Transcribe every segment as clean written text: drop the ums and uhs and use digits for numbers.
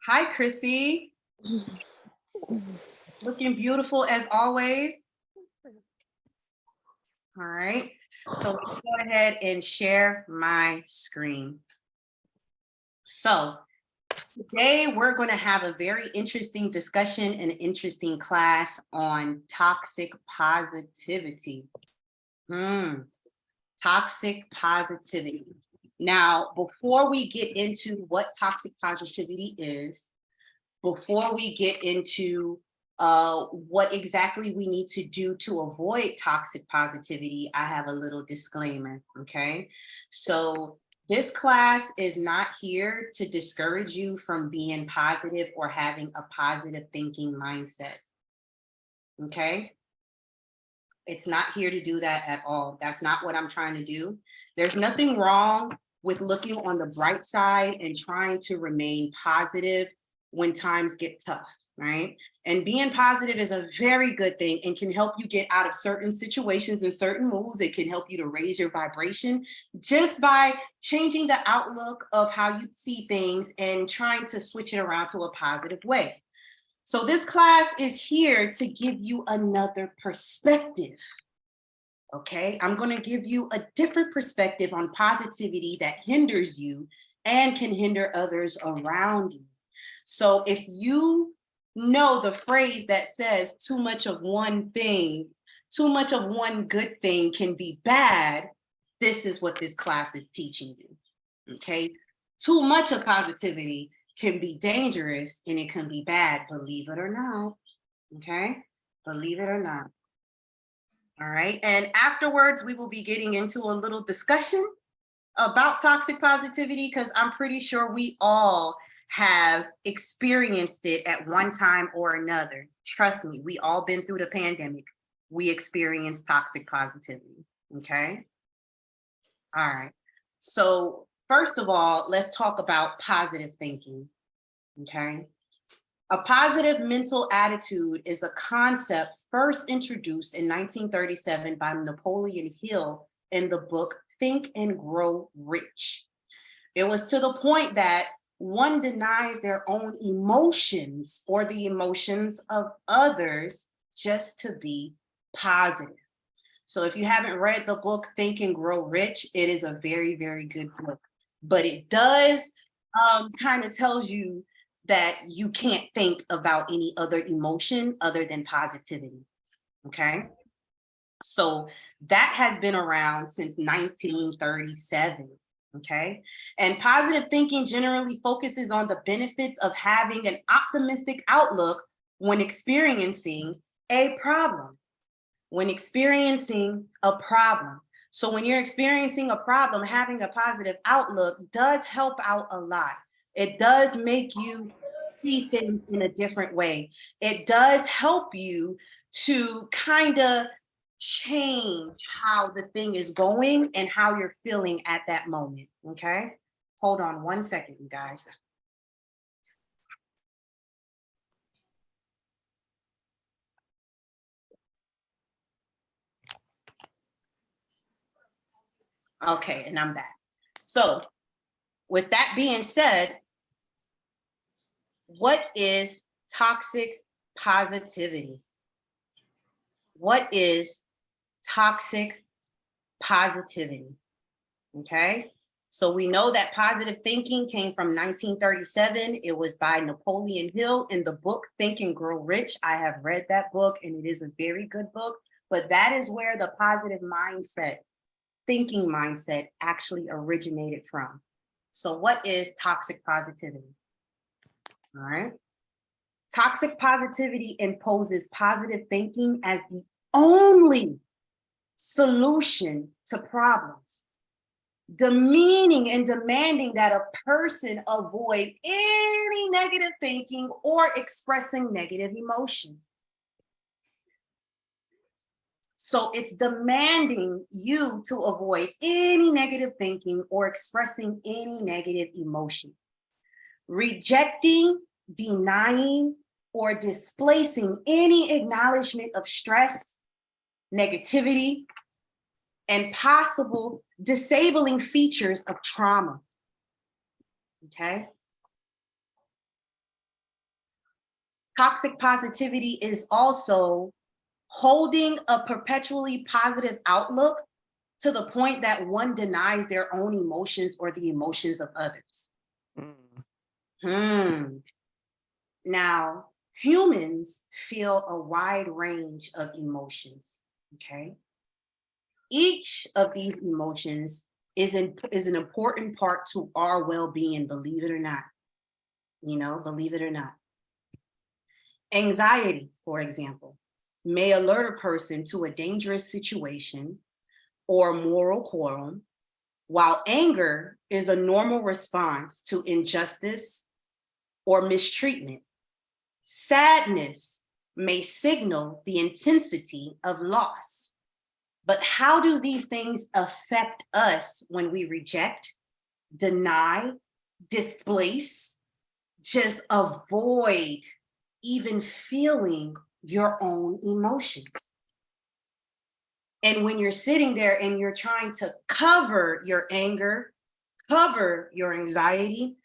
Hi, Chrissy. Looking beautiful as always. All right. So let's go ahead and share my screen. So today we're going to have a very interesting discussion and interesting class on toxic positivity. Toxic positivity. Now, before we get into what toxic positivity is, before we get into what exactly we need to do to avoid toxic positivity, I have a little disclaimer, okay? So this class is not here to discourage you from being positive or having a positive thinking mindset, okay? It's not here to do that at all. That's not what I'm trying to do. There's nothing wrong with looking on the bright side and trying to remain positive when times get tough, right? And being positive is a very good thing and can help you get out of certain situations and certain moods. It can help you to raise your vibration just by changing the outlook of how you see things and trying to switch it around to a positive way. So this class is here to give you another perspective. Okay, I'm going to give you a different perspective on positivity that hinders you and can hinder others around you. So if you know the phrase that says too much of one thing, too much of one good thing can be bad, this is what this class is teaching you. Okay, too much of positivity can be dangerous and it can be bad, believe it or not. Okay, believe it or not. All right. And afterwards, we will be getting into a little discussion about toxic positivity because I'm pretty sure we all have experienced it at one time or another. Trust me, we all been through the pandemic. We experienced toxic positivity. Okay. All right. So, first of all, let's talk about positive thinking. Okay. A positive mental attitude is a concept first introduced in 1937 by Napoleon Hill in the book Think and Grow Rich. It was to the point that one denies their own emotions or the emotions of others just to be positive. So if you haven't read the book Think and Grow Rich, it is a very, very good book. But it does kind of tells you that you can't think about any other emotion other than positivity. Okay. So that has been around since 1937. Okay. And positive thinking generally focuses on the benefits of having an optimistic outlook when experiencing a problem. When experiencing a problem. So when you're experiencing a problem, having a positive outlook does help out a lot. It does make you see things in a different way. It does help you to kind of change how the thing is going and how you're feeling at that moment. Okay. Hold on one second, you guys. Okay, and I'm back. So, with that being said, what is toxic positivity? What is toxic positivity? Okay. So we know that positive thinking came from 1937. It was by Napoleon Hill in the book Think and Grow Rich. I have read that book and it is a very good book, but that is where the positive mindset, thinking mindset actually originated from. So what is toxic positivity? All right. Toxic positivity imposes positive thinking as the only solution to problems, demeaning and demanding that a person avoid any negative thinking or expressing negative emotion. So it's demanding you to avoid any negative thinking or expressing any negative emotion. Rejecting, denying, or displacing any acknowledgement of stress, negativity, and possible disabling features of trauma. Okay. Toxic positivity is also holding a perpetually positive outlook to the point that one denies their own emotions or the emotions of others. Now, humans feel a wide range of emotions, okay? Each of these emotions is an important part to our well-being, believe it or not. Believe it or not. Anxiety, for example, may alert a person to a dangerous situation or moral quorum, while anger is a normal response to injustice or mistreatment. Sadness may signal the intensity of loss. But how do these things affect us when we reject, deny, displace, just avoid even feeling your own emotions? And when you're sitting there and you're trying to cover your anger, cover your anxiety,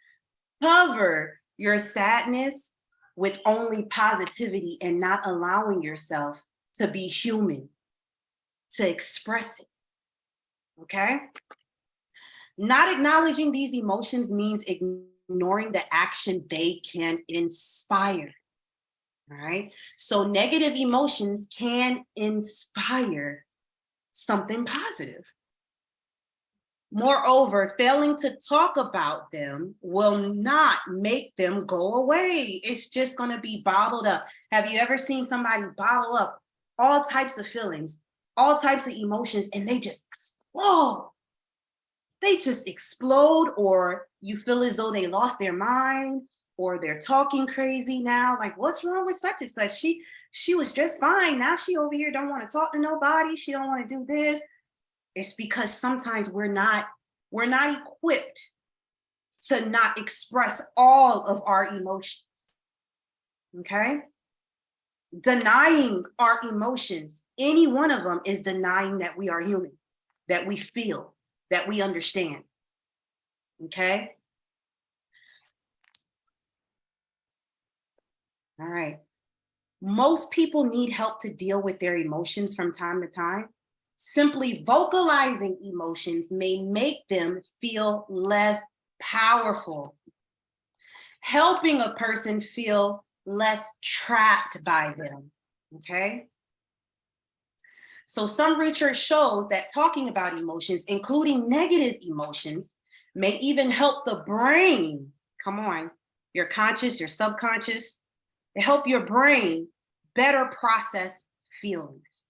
cover your sadness with only positivity and not allowing yourself to be human, to express it, okay? Not acknowledging these emotions means ignoring the action they can inspire, all right? So negative emotions can inspire something positive. Moreover, failing to talk about them will not make them go away. It's just going to be bottled up. Have you ever seen somebody bottle up all types of feelings, all types of emotions, and they just explode? They just explode, or you feel as though they lost their mind, or they're talking crazy now. Like, what's wrong with such and such? She was just fine. Now she over here don't want to talk to nobody. She don't want to do this. It's because sometimes we're not equipped to not express all of our emotions, okay? Denying our emotions, any one of them is denying that we are human, that we feel, that we understand, okay? All right. Most people need help to deal with their emotions from time to time. Simply vocalizing emotions may make them feel less powerful, helping a person feel less trapped by them, okay? So some research shows that talking about emotions, including negative emotions, may even help the brain, come on, your conscious, your subconscious, help your brain better process feelings.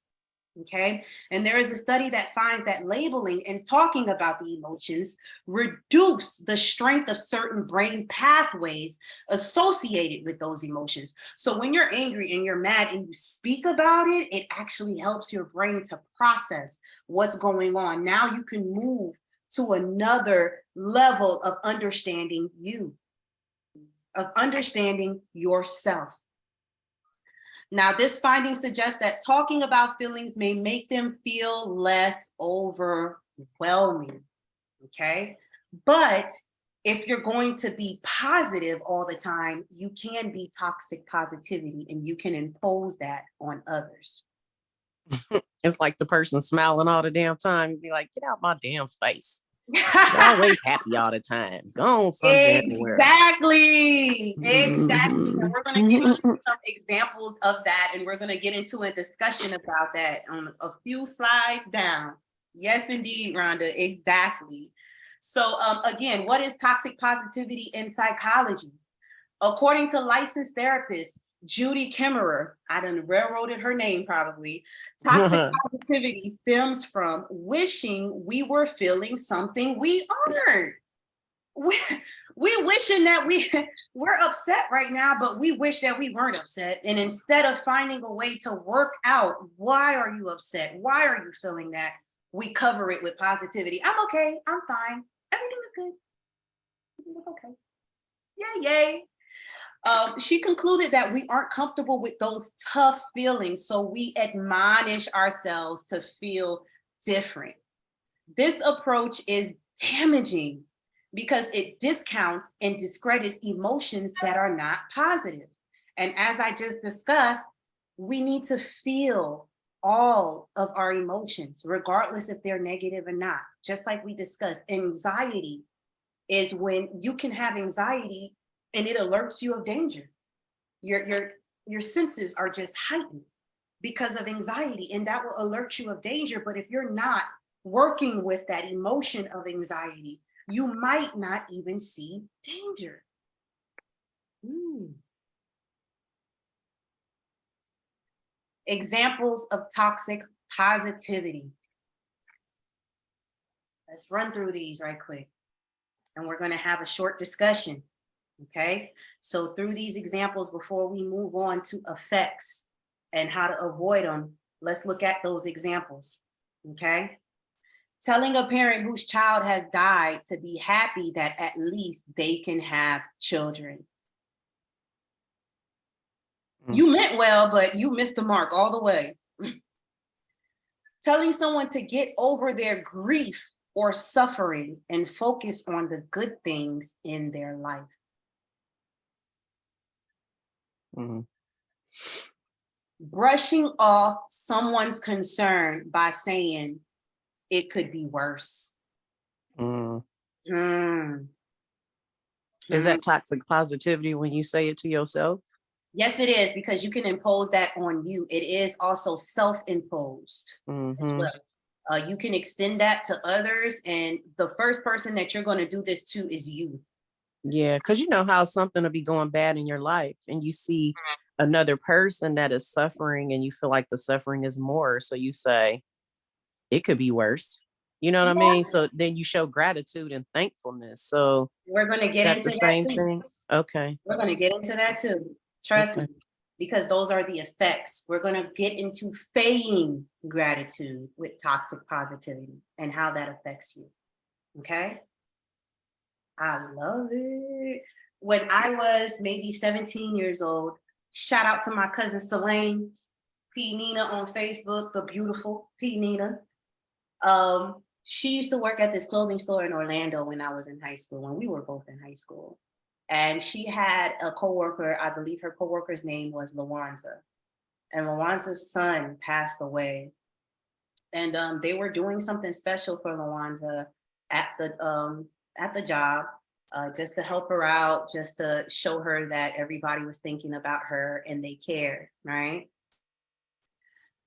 Okay. And there is a study that finds that labeling and talking about the emotions reduce the strength of certain brain pathways associated with those emotions. So when you're angry and you're mad and you speak about it, it actually helps your brain to process what's going on. Now you can move to another level of understanding you, of understanding yourself. Now, this finding suggests that talking about feelings may make them feel less overwhelming, okay? But if you're going to be positive all the time, you can be toxic positivity and you can impose that on others. It's like the person smiling all the damn time. You'd be like, get out my damn face. You're always happy all the time. Go on somewhere. Exactly. Exactly. So we're going to get into some examples of that, and we're going to get into a discussion about that on a few slides down. Yes, indeed, Rhonda. Exactly. So again, what is toxic positivity in psychology? According to licensed therapist Judy Kimmerer, I done railroaded her name probably, toxic positivity stems from wishing we were feeling something we aren't. We wishing that we're upset right now, but we wish that we weren't upset. And instead of finding a way to work out, why are you upset? Why are you feeling that? We cover it with positivity. I'm okay. I'm fine. Everything is good. Everything is okay. Yay, yay. She concluded that we aren't comfortable with those tough feelings, so we admonish ourselves to feel different. This approach is damaging because it discounts and discredits emotions that are not positive. And as I just discussed, we need to feel all of our emotions, regardless if they're negative or not. Just like we discussed, anxiety is when you can have anxiety and it alerts you of danger. Your senses are just heightened because of anxiety, and that will alert you of danger. But if you're not working with that emotion of anxiety, you might not even see danger. Examples of toxic positivity. Let's run through these right quick. And we're going to have a short discussion. Okay. So, through these examples, before we move on to effects and how to avoid them, let's look at those examples. Okay. Telling a parent whose child has died to be happy that at least they can have children. You meant well, but you missed the mark all the way. Telling someone to get over their grief or suffering and focus on the good things in their life. Brushing off someone's concern by saying it could be worse. Is that toxic positivity when you say it to yourself? Yes, it is, because you can impose that on you. It is also self-imposed as well. You can extend that to others, and the first person that you're going to do this to is you. Yeah, because you know how something will be going bad in your life and you see another person that is suffering and you feel like the suffering is more. So you say, it could be worse. You know what I mean? So then you show gratitude and thankfulness. So we're going to get into the that same too. thing. Okay. We're going to get into that too. Trust me, because those are the effects. We're going to get into feigning gratitude with toxic positivity and how that affects you. Okay. I love it. When I was maybe 17 years old, shout out to my cousin Selene P. Nina on Facebook, the beautiful P. Nina. She used to work at this clothing store in Orlando when I was in high school, when we were both in high school. And she had a coworker, I believe her coworker's name was Lawanza. And Lawanza's son passed away. And they were doing something special for Lawanza at the job, just to help her out, just to show her that everybody was thinking about her and they cared, right?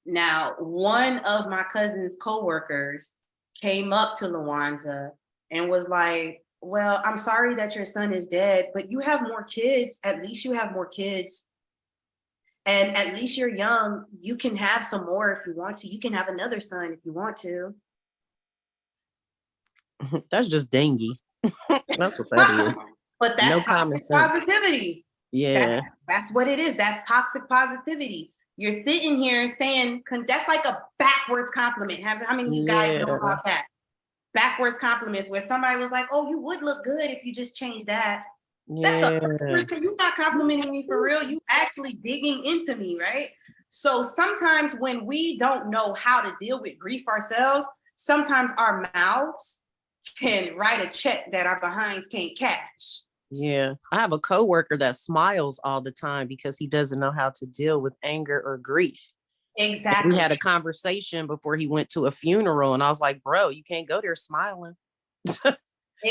Now, one of my cousin's coworkers came up to Lawanza and was like, well, I'm sorry that your son is dead, but you have more kids. At least you have more kids. And at least you're young. You can have some more if you want to. You can have another son if you want to. That's just dingy. That's what that is. But that's no toxic positivity. Yeah. That's what it is. That's toxic positivity. You're sitting here and saying, that's like a backwards compliment. How many of you guys know about that? Backwards compliments where somebody was like, oh, you would look good if you just changed that. Yeah. You're not complimenting me for real. You actually digging into me, right? So sometimes when we don't know how to deal with grief ourselves, sometimes our mouths can write a check that our behinds can't cash. Yeah. I have a coworker that smiles all the time because he doesn't know how to deal with anger or grief. Exactly. And we had a conversation before he went to a funeral, and I was like, bro, you can't go there smiling. Exactly.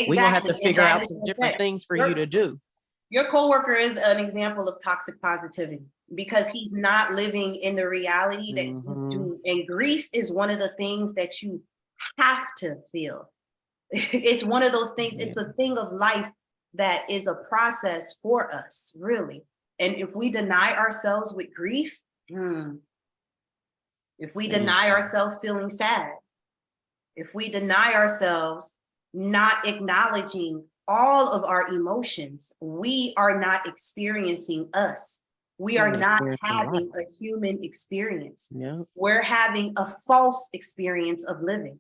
We're going to have to figure out some different things for you to do. Your coworker is an example of toxic positivity because he's not living in the reality that you do. And grief is one of the things that you have to feel. It's one of those things. It's a thing of life that is a process for us, really. And if we deny ourselves with grief, if we deny ourselves feeling sad, if we deny ourselves not acknowledging all of our emotions, we are not experiencing us. We are not having a human experience. Yeah. We're having a false experience of living.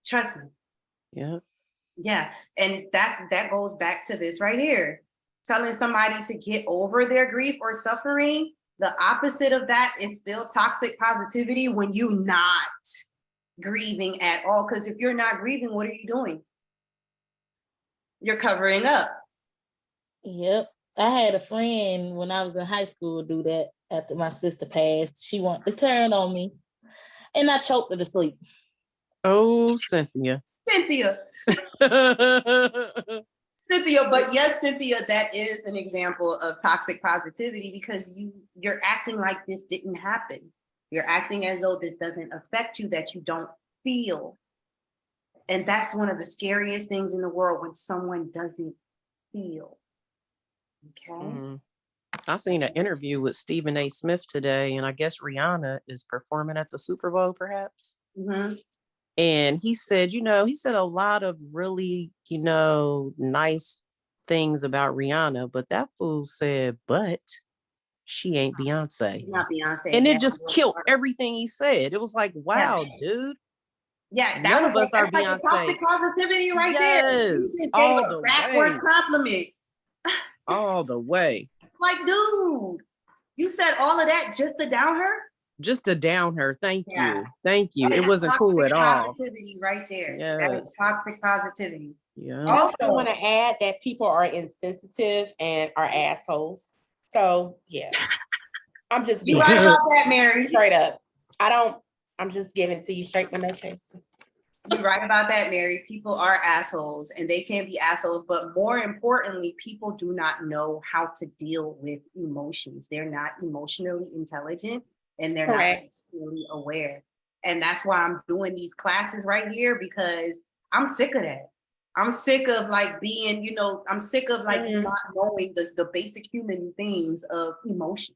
Trust me. Yeah. Yeah. And that goes back to this right here. Telling somebody to get over their grief or suffering, the opposite of that is still toxic positivity when you're not grieving at all. Because if you're not grieving, what are you doing? You're covering up. Yep. I had a friend when I was in high school do that after my sister passed. She wanted to turn on me, and I choked her to sleep. Oh, Cynthia. Cynthia, but yes, Cynthia, that is an example of toxic positivity because you're acting like this didn't happen. You're acting as though this doesn't affect you, that you don't feel. And that's one of the scariest things in the world, when someone doesn't feel. Okay. Mm. I seen an interview with Stephen A. Smith today, and I guess Rihanna is performing at the Super Bowl, perhaps. Mhm. And he said a lot of really, nice things about Rihanna, but that fool said, but she ain't Beyonce. Not Beyonce. And it that's just killed everything he said. It was like, wow, dude. Yeah, that None was of us are that's like a toxic Beyonce. positivity right there. You Yes, just gave all a the backward way. compliment. All the way. Like, dude, you said all of that just to down her? Just to down her. Thank Yeah. you. Thank you. That It is wasn't cool toxic at all. positivity right there. That is Yes. toxic positivity. Yeah. I also want to add that people are insensitive and are assholes. So yeah, I'm just You being right about that, Mary. straight up. I'm just giving it to you straight with no chase. You're right about that, Mary. People are assholes and they can be assholes, but more importantly, people do not know how to deal with emotions. They're not emotionally intelligent and they're Correct. not emotionally aware. And that's why I'm doing these classes right here, because I'm sick of that. I'm sick of like being, I'm sick of like not knowing the basic human things of emotions,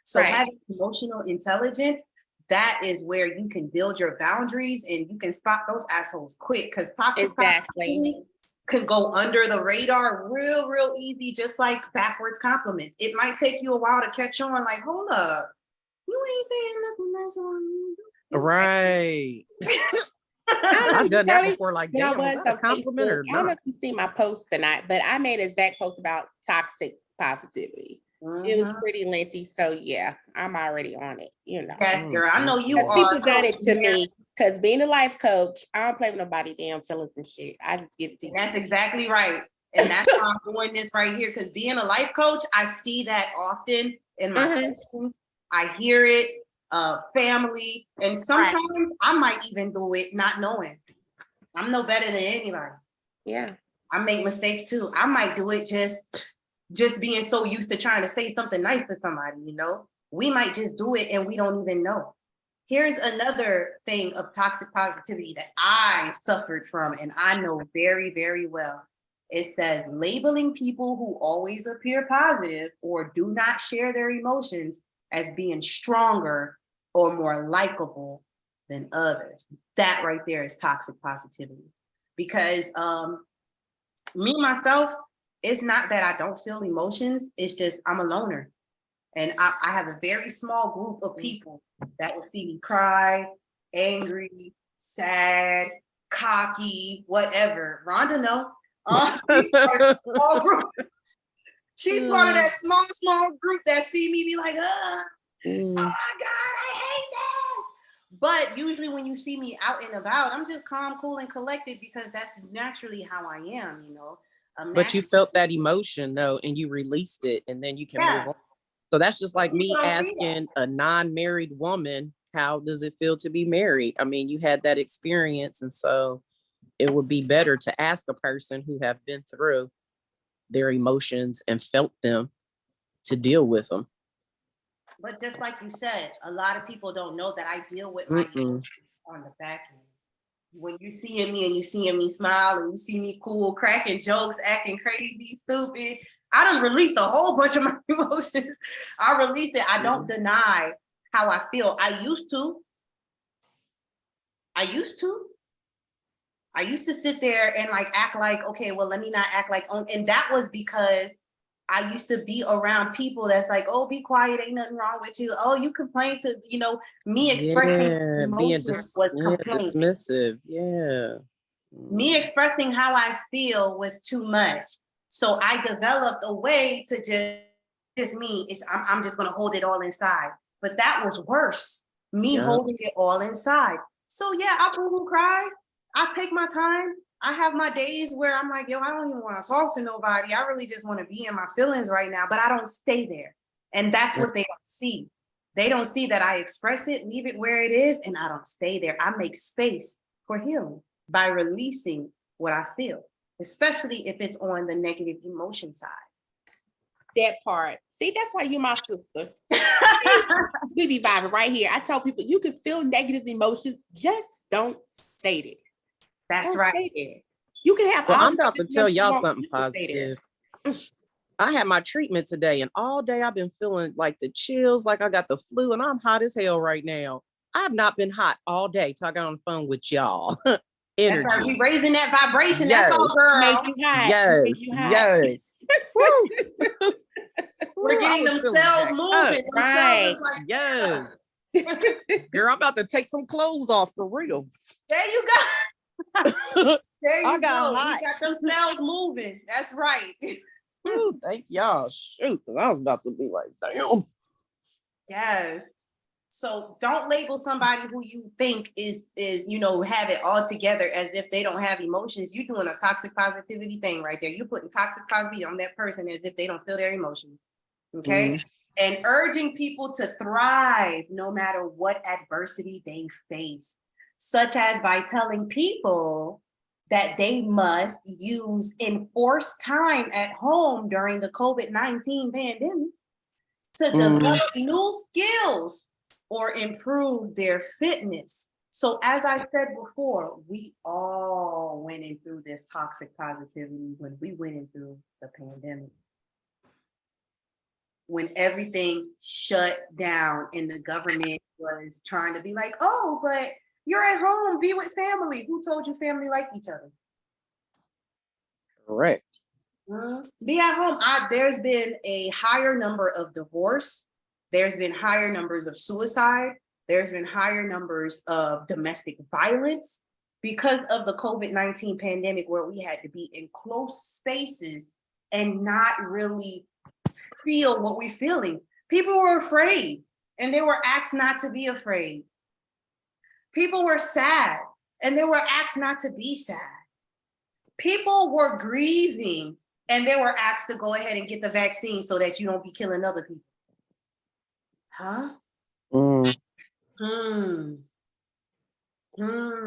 So Right. having emotional intelligence, that is where you can build your boundaries and you can spot those assholes quick, because toxic positivity can go under the radar real easy, just like backwards compliments. It might take you a while to catch on, like, hold up, you ain't saying nothing nice on me. Right. I've I've done that before, like, when I damn, was was that a on compliment Facebook, or I don't know not? if you see my post tonight, but I made an exact post about toxic positivity. It was pretty lengthy, so yeah, I'm already on it, Yes, girl, I know you Because are. people got it to me, because being a life coach, I don't play with nobody damn feelings and shit. I just give it to you. That's exactly right. And that's why I'm doing this right here, because being a life coach, I see that often in my sessions. I hear it, family, and sometimes I might even do it not knowing. I'm no better than anybody. Yeah. I make mistakes too. I might do it just being so used to trying to say something nice to somebody, We might just do it and we don't even know. Here's another thing of toxic positivity that I suffered from and I know very, very well. It says labeling people who always appear positive or do not share their emotions as being stronger or more likable than others. That right there is toxic positivity. Because me, myself, it's not that I don't feel emotions, it's just I'm a loner. And I have a very small group of people that will see me cry, angry, sad, cocky, whatever. Rhonda, no. Small group. She's part of that small group that see me be like, oh my God, I hate this. But usually when you see me out and about, I'm just calm, cool, and collected because that's naturally how I am, But you felt that emotion though, and you released it, and then you can move on. So that's just like me asking a non-married woman, how does it feel to be married? I mean, you had that experience, and so it would be better to ask a person who have been through their emotions and felt them to deal with them. But just like you said, a lot of people don't know that I deal with my emotions on the back end. When you're seeing me and you seeing me smile and you see me cool, cracking jokes, acting crazy, stupid, I done released a whole bunch of my emotions. I released it. I don't deny how I feel. I used to sit there and like act like, okay, well, let me not act like, and that was because I used to be around people that's like, oh, be quiet, ain't nothing wrong with you. Oh, you complain to, me expressing emotions was complaint. Dismissive. Yeah. Me expressing how I feel was too much. So I developed a way to just me. I'm just gonna hold it all inside. But that was worse. Me holding it all inside. So yeah, I boo-hoo cry. I take my time. I have my days where I'm like, yo, I don't even want to talk to nobody. I really just want to be in my feelings right now, but I don't stay there. And that's what they don't see. They don't see that I express it, leave it where it is, and I don't stay there. I make space for healing by releasing what I feel, especially if it's on the negative emotion side. That part. See, that's why you my sister. We be vibing right here. I tell people you can feel negative emotions, just don't state it. That's Don't right. stay there. You can have Well, all I'm about to the tell emotions you y'all want, something just stay there. positive. I had my treatment today, and all day I've been feeling like the chills, like I got the flu, and I'm hot as hell right now. I've not been hot all day till I got on the phone with y'all. That's Energy. right. We raising that vibration. Yes. That's all, girl. Make you hot. Yes, Make you hot. yes. Woo. We're Woo, I getting was them feeling cells jacked moving. up. Them Right. cells is like, Yes. Girl, I'm about to take some clothes off for real. there you go. There you I got go. hot. We got them cells moving. That's right. Woo, thank y'all. Shoot, 'cause I was about to be like, damn. Yes. So don't label somebody who you think is have it all together as if they don't have emotions. You're doing a toxic positivity thing right there. You're putting toxic positivity on that person as if they don't feel their emotions. Okay. Mhm. And urging people to thrive no matter what adversity they face, such as by telling people that they must use enforced time at home during the COVID-19 pandemic to develop new skills or improve their fitness. So as I said before, we all went in through this toxic positivity when we went in through the pandemic. When everything shut down and the government was trying to be like, oh, but you're at home, be with family. Who told you family like each other? Correct. Be at home. There's been a higher number of divorce. There's been higher numbers of suicide. There's been higher numbers of domestic violence because of the COVID-19 pandemic, where we had to be in close spaces and not really feel what we're feeling. People were afraid and they were asked not to be afraid. People were sad and they were asked not to be sad. People were grieving and they were asked to go ahead and get the vaccine so that you don't be killing other people. Huh?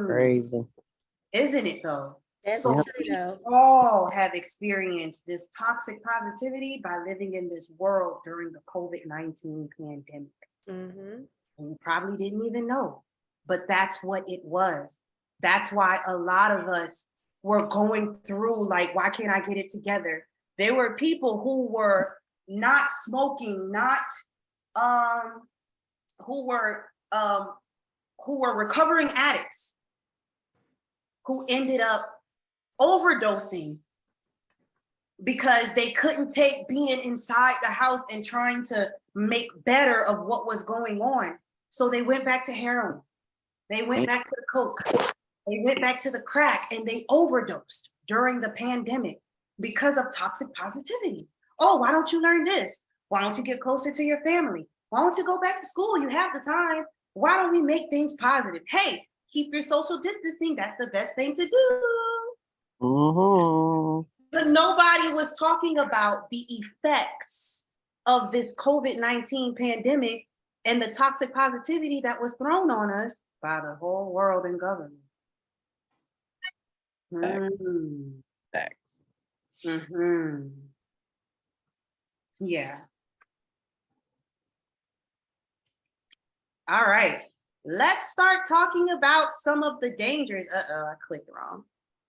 Crazy. Isn't it though? That's So true, we though. all have experienced this toxic positivity by living in this world during the COVID-19 pandemic. Mhm. And you probably didn't even know, but that's what it was. That's why a lot of us were going through, like, why can't I get it together? There were people who were not smoking, who were recovering addicts, who ended up overdosing because they couldn't take being inside the house and trying to make better of what was going on. So they went back to heroin. They went back to the coke. They went back to the crack and they overdosed during the pandemic because of toxic positivity. Oh, why don't you learn this? Why don't you get closer to your family? Why don't you go back to school? You have the time. Why don't we make things positive? Hey, keep your social distancing. That's the best thing to do. But nobody was talking about the effects of this COVID-19 pandemic and the toxic positivity that was thrown on us by the whole world and government. Facts. Yeah. All right. Let's start talking about some of the dangers. I clicked wrong.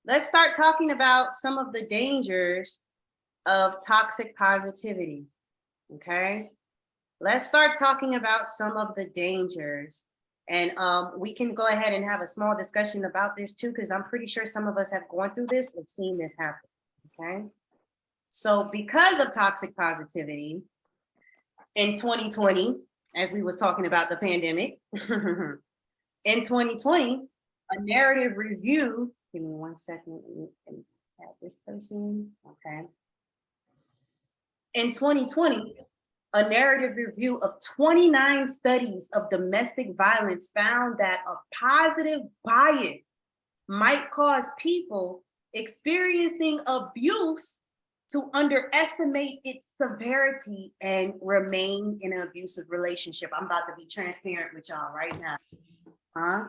Let's start talking about some of the dangers of toxic positivity. Okay. Let's start talking about some of the dangers. And we can go ahead and have a small discussion about this too, because I'm pretty sure some of us have gone through this or seen this happen. Okay. So because of toxic positivity in 2020, as we was talking about the pandemic, in 2020, a narrative review, give me 1 second, and have this person, okay. In 2020, a narrative review of 29 studies of domestic violence found that a positive bias might cause people experiencing abuse to underestimate its severity and remain in an abusive relationship. I'm about to be transparent with y'all right now. Huh?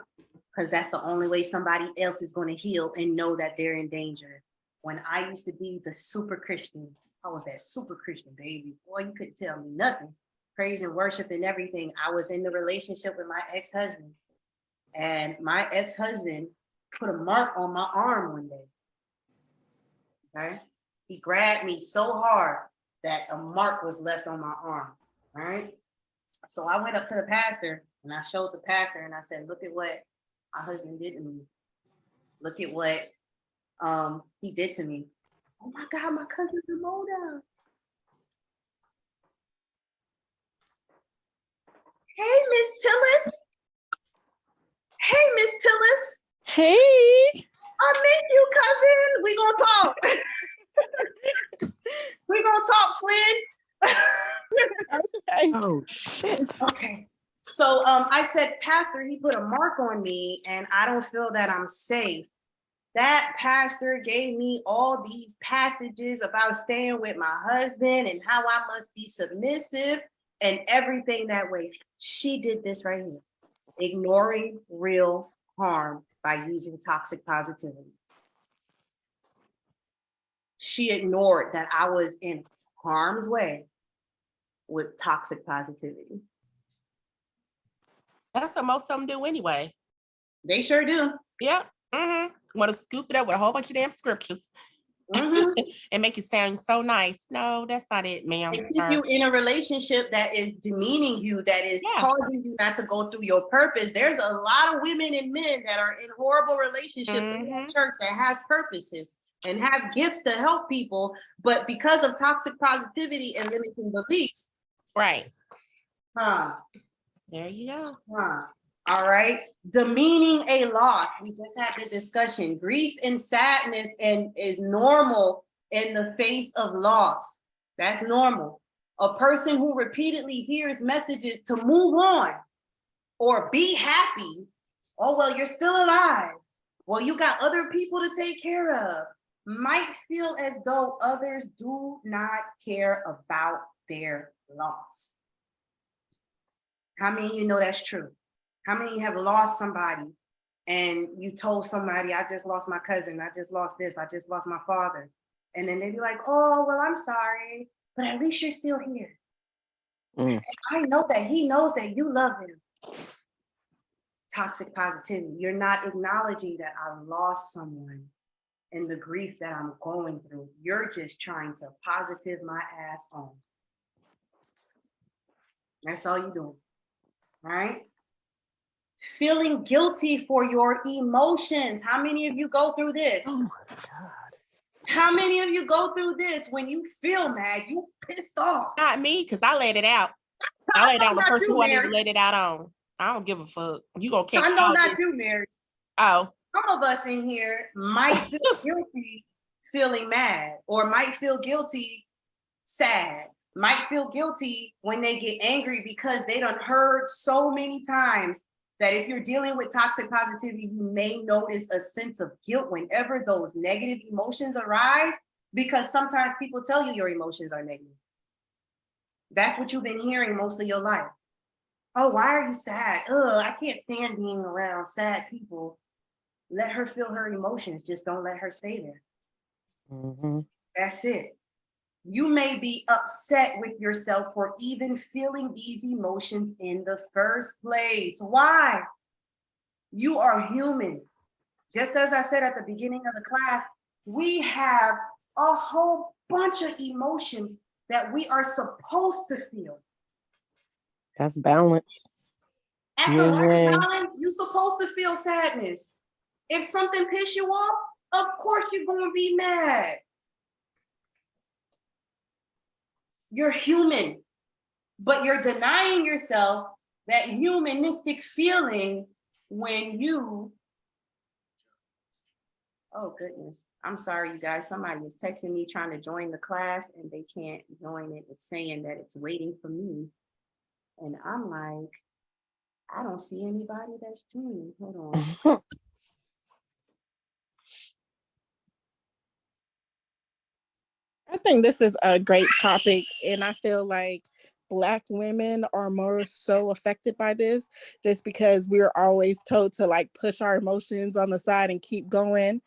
Because that's the only way somebody else is going to heal and know that they're in danger. When I used to be the super Christian, I was that super Christian baby. Boy, you couldn't tell me nothing. Praise and worship and everything. I was in the relationship with my ex-husband. And my ex-husband put a mark on my arm one day. Okay? He grabbed me so hard that a mark was left on my arm. All right. So I went up to the pastor and I showed the pastor and I said, look at what my husband did to me. Look at what he did to me. Oh my God, my cousin Ramona. Hey, Miss Tillis. Hey, Miss Tillis. Hey. I miss you, cousin. We gonna talk. We gonna talk, twin. Oh shit. Okay. So I said, Pastor, he put a mark on me and I don't feel that I'm safe. That pastor gave me all these passages about staying with my husband and how I must be submissive and everything that way. She did this right here, ignoring real harm by using toxic positivity. She ignored that I was in harm's way with toxic positivity. That's what most of them do anyway. They sure do. Yep. Want to scoop it up with a whole bunch of damn scriptures Mhm. and make it sound so nice. No, that's not it, ma'am. And keep you in a relationship that is demeaning you, that is Yeah. causing you not to go through your purpose. There's a lot of women and men that are in horrible relationships in that church that has purposes and have gifts to help people, but because of toxic positivity and limiting beliefs, Right. huh? There you go. All right. Demeaning a loss. We just had the discussion. Grief and sadness and is normal in the face of loss. That's normal. A person who repeatedly hears messages to move on or be happy. Oh, well, you're still alive. Well, you got other people to take care of. Might feel as though others do not care about their loss. How many of you know that's true? How many have lost somebody and you told somebody, I just lost my cousin, I just lost this, I just lost my father. And then they'd be like, oh, well, I'm sorry, but at least you're still here. Mm. I know that he knows that you love him. Toxic positivity. You're not acknowledging that I lost someone and the grief that I'm going through. You're just trying to positive my ass on. That's all you're doing, right? Feeling guilty for your emotions. How many of you go through this? Oh my God. How many of you go through this when you feel mad, you pissed off? Not me, because I let it out. I let it out on the Not person you, who I need to Mary. let it out on. I don't give a fuck. You gonna catch I know all not this. you, Mary. Oh, Some of us in here might feel guilty feeling mad, or might feel guilty sad, might feel guilty when they get angry because they done heard so many times that if you're dealing with toxic positivity, you may notice a sense of guilt whenever those negative emotions arise, because sometimes people tell you your emotions are negative. That's what you've been hearing most of your life. Oh, why are you sad? I can't stand being around sad people. Let her feel her emotions. Just don't let her stay there. Mm-hmm. That's it. You may be upset with yourself for even feeling these emotions in the first place. Why? You are human. Just as I said at the beginning of the class, we have a whole bunch of emotions that we are supposed to feel. That's balance. At Yin the right yang. time, you're supposed to feel sadness. If something pisses you off, of course you're going to be mad. You're human, but you're denying yourself that humanistic feeling when you, oh goodness, I'm sorry, you guys. Somebody is texting me trying to join the class and they can't join it. It's saying that it's waiting for me. And I'm like, I don't see anybody that's joining. Hold on. I think this is a great topic, and I feel like Black women are more so affected by this just because we're always told to like push our emotions on the side and keep going.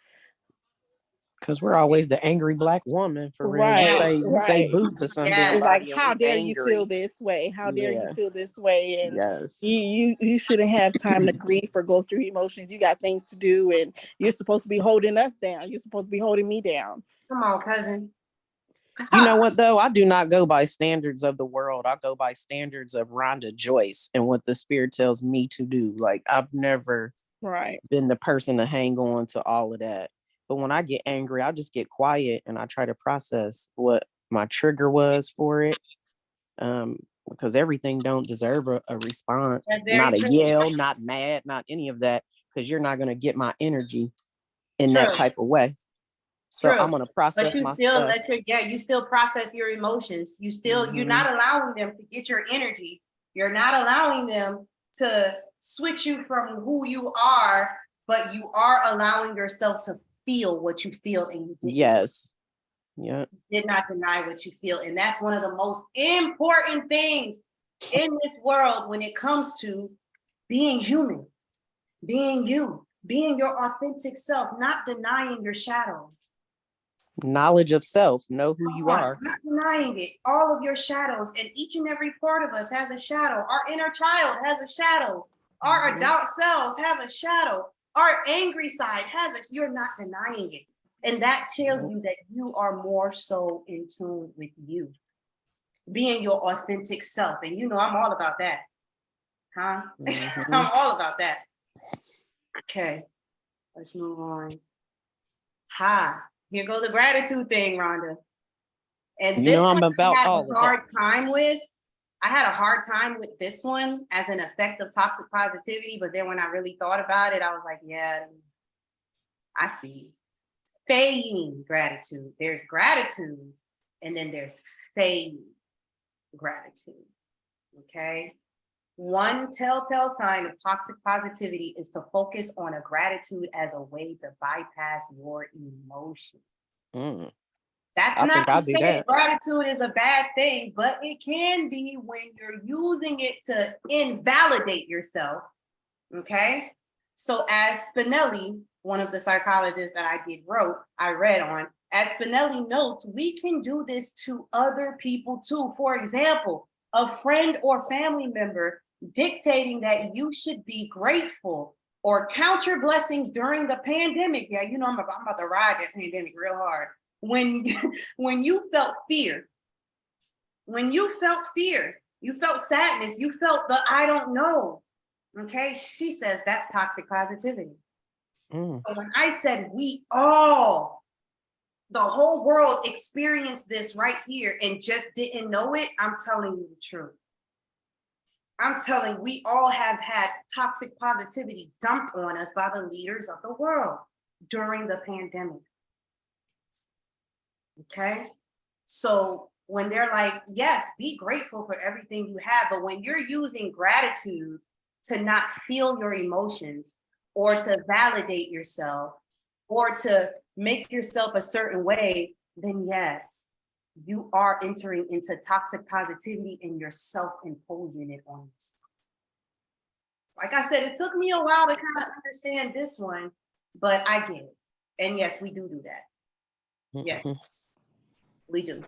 Because we're always the angry Black woman for real. Right, You say right. boo to Yes. It's like, somebody and how we dare you feel angry. this way? How dare you Yeah. feel this way? And Yes. you shouldn't have time to grieve or go through emotions. You got things to do, and you're supposed to be holding us down. You're supposed to be holding me down. Come on, cousin. You know what though? I do not go by standards of the world. I go by standards of Rhonda Joyce and what the spirit tells me to do. Like I've never Right. been the person to hang on to all of that. But when I get angry, I just get quiet and I try to process what my trigger was for it. Because everything don't deserve a response. That's very Not a true. yell, not mad, not any of that. Because you're not gonna get my energy in that True. type of way. So True. I'm gonna But process you my still stuff. you still process your emotions. You're Mhm. not allowing them to get your energy. You're not allowing them to switch you from who you are, but you are allowing yourself to feel what you feel, and you Yes. Yeah. did not deny what you feel. And that's one of the most important things in this world when it comes to being human, being you, being your authentic self, not denying your shadows. Knowledge of self. Know who you are. Not denying it. All of your shadows, and each and every part of us has a shadow. Our inner child has a shadow. Our Mhm. adult selves have a shadow. Our angry side has it. You're not denying it. And that tells you that you are more so in tune with you, being your authentic self. And you know, I'm all about that. Huh? Mhm. I'm all about that. Okay, let's move on. Here goes the gratitude thing, Rhonda. And You this know I'm one about I had all a of hard that. time with. I had a hard time with this one as an effect of toxic positivity, but then when I really thought about it, I was like, yeah, I see. Feigning gratitude. There's gratitude, and then there's feigning gratitude. Okay. One telltale sign of toxic positivity is to focus on a gratitude as a way to bypass your emotions. Mm. That's I not think to I'll do say that. gratitude is a bad thing, but it can be when you're using it to invalidate yourself. Okay. So as Spinelli, one of the psychologists that I read on, as Spinelli notes, we can do this to other people too. For example, a friend or family member dictating that you should be grateful or count your blessings during the pandemic. Yeah, you know, I'm about to ride that pandemic real hard. When, when you felt fear, you felt sadness, you felt the I don't know. Okay, she says that's toxic positivity. Mm. So when I said we all, the whole world experienced this right here and just didn't know it, I'm telling you the truth. I'm telling we all have had toxic positivity dumped on us by the leaders of the world during the pandemic. Okay, so when they're like, yes, be grateful for everything you have, but when you're using gratitude to not feel your emotions or to validate yourself or to make yourself a certain way, then yes, you are entering into toxic positivity and you're self-imposing it on yourself. Like I said, it took me a while to kind of understand this one, but I get it. And yes, we do that. Yes, Mhm. we do.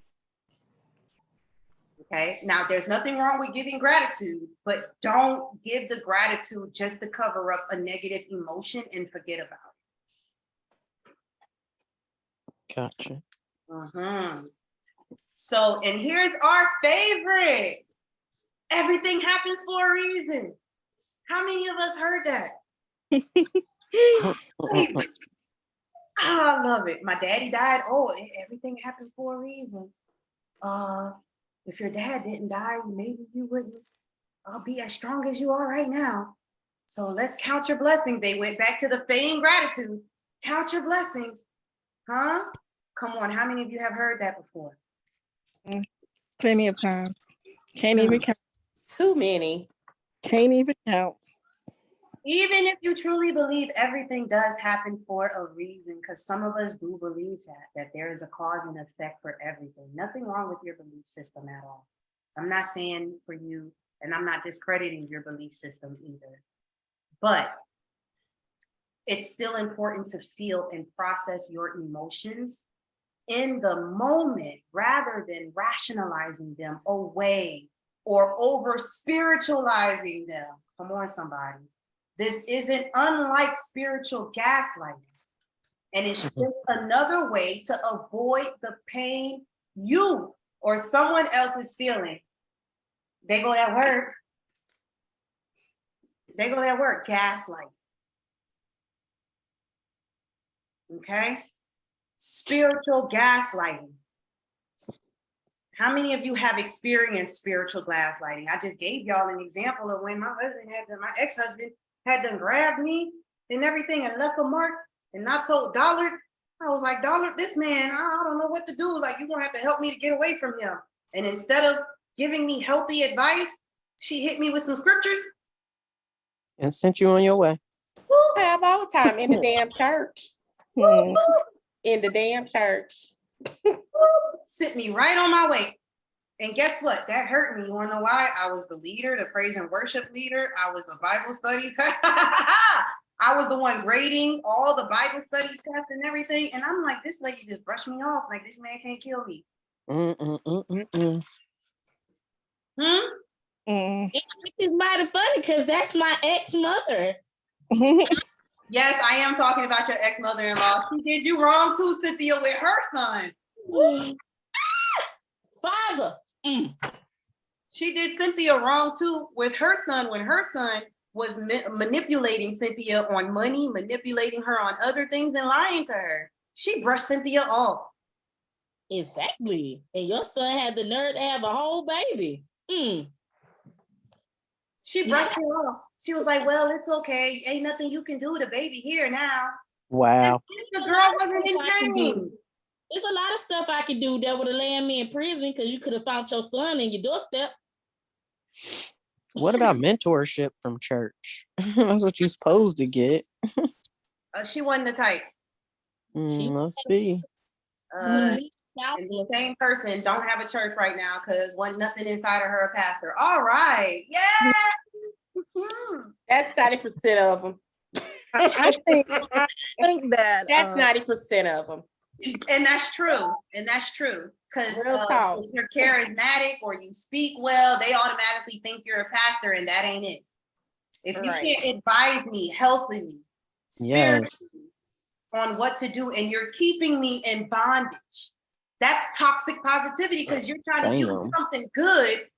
Okay. Now, there's nothing wrong with giving gratitude, but don't give the gratitude just to cover up a negative emotion and forget about Gotcha. it. So, and here's our favorite. Everything happens for a reason. How many of us heard that? I love it. My daddy died. Oh, everything happened for a reason. If your dad didn't die, maybe you wouldn't be as strong as you are right now. So let's count your blessings. They went back to the feigned gratitude. Count your blessings. Huh? Come on. How many of you have heard that before? Plenty of times. Can't even count. Too many. Can't even count. Even if you truly believe everything does happen for a reason, because some of us do believe that there is a cause and effect for everything. Nothing wrong with your belief system at all. I'm not saying for you, and I'm not discrediting your belief system either. But it's still important to feel and process your emotions in the moment rather than rationalizing them away or over spiritualizing them. Come on, somebody. This isn't unlike spiritual gaslighting. And it's just another way to avoid the pain you or someone else is feeling. They go that word. They go that word, gaslight. Okay? Spiritual gaslighting. How many of you have experienced spiritual gaslighting? I just gave y'all an example of when my ex-husband had to grab me and everything and left a mark, and I told Dollar, I was like, Dollar, this man, I don't know what to do. Like, you're gonna have to help me to get away from him. And instead of giving me healthy advice, she hit me with some scriptures. And sent you on your way. Time all the time in the damn church. Hmm. In the damn church. Sent me right on my way. And guess what? That hurt me. You wanna know why? I was the leader, the praise and worship leader. I was the Bible study. I was the one grading all the Bible study tests and everything. And I'm like, this lady just brushed me off. Like, this man can't kill me. It's mighty funny because that's my ex-mother. Yes, I am talking about your ex-mother-in-law. She did you wrong too, Cynthia, with her son. Father. She did Cynthia wrong too with her son when her son was manipulating Cynthia on money, manipulating her on other things, and lying to her. She brushed Cynthia off. Exactly. And your son had the nerve to have a whole baby. She brushed her off. She was like, well, it's okay. Ain't nothing you can do. The baby here now. Wow. The girl wasn't in pain. There's a lot of stuff I could do that would have landed me in prison because you could have found your son in your doorstep. What about mentorship from church? That's what you're supposed to get. She wasn't the type. Let's see. And the same person don't have a church right now because wasn't nothing inside of her a pastor. All right. Yeah. That's 90% of them. I think that That's 90% of them. And that's true. Because Real talk. if you're charismatic or you speak well, they automatically think you're a pastor, and that ain't it. If you can't advise me healthily, spiritually, on what to do, and you're keeping me in bondage, that's toxic positivity because you're trying to use something good.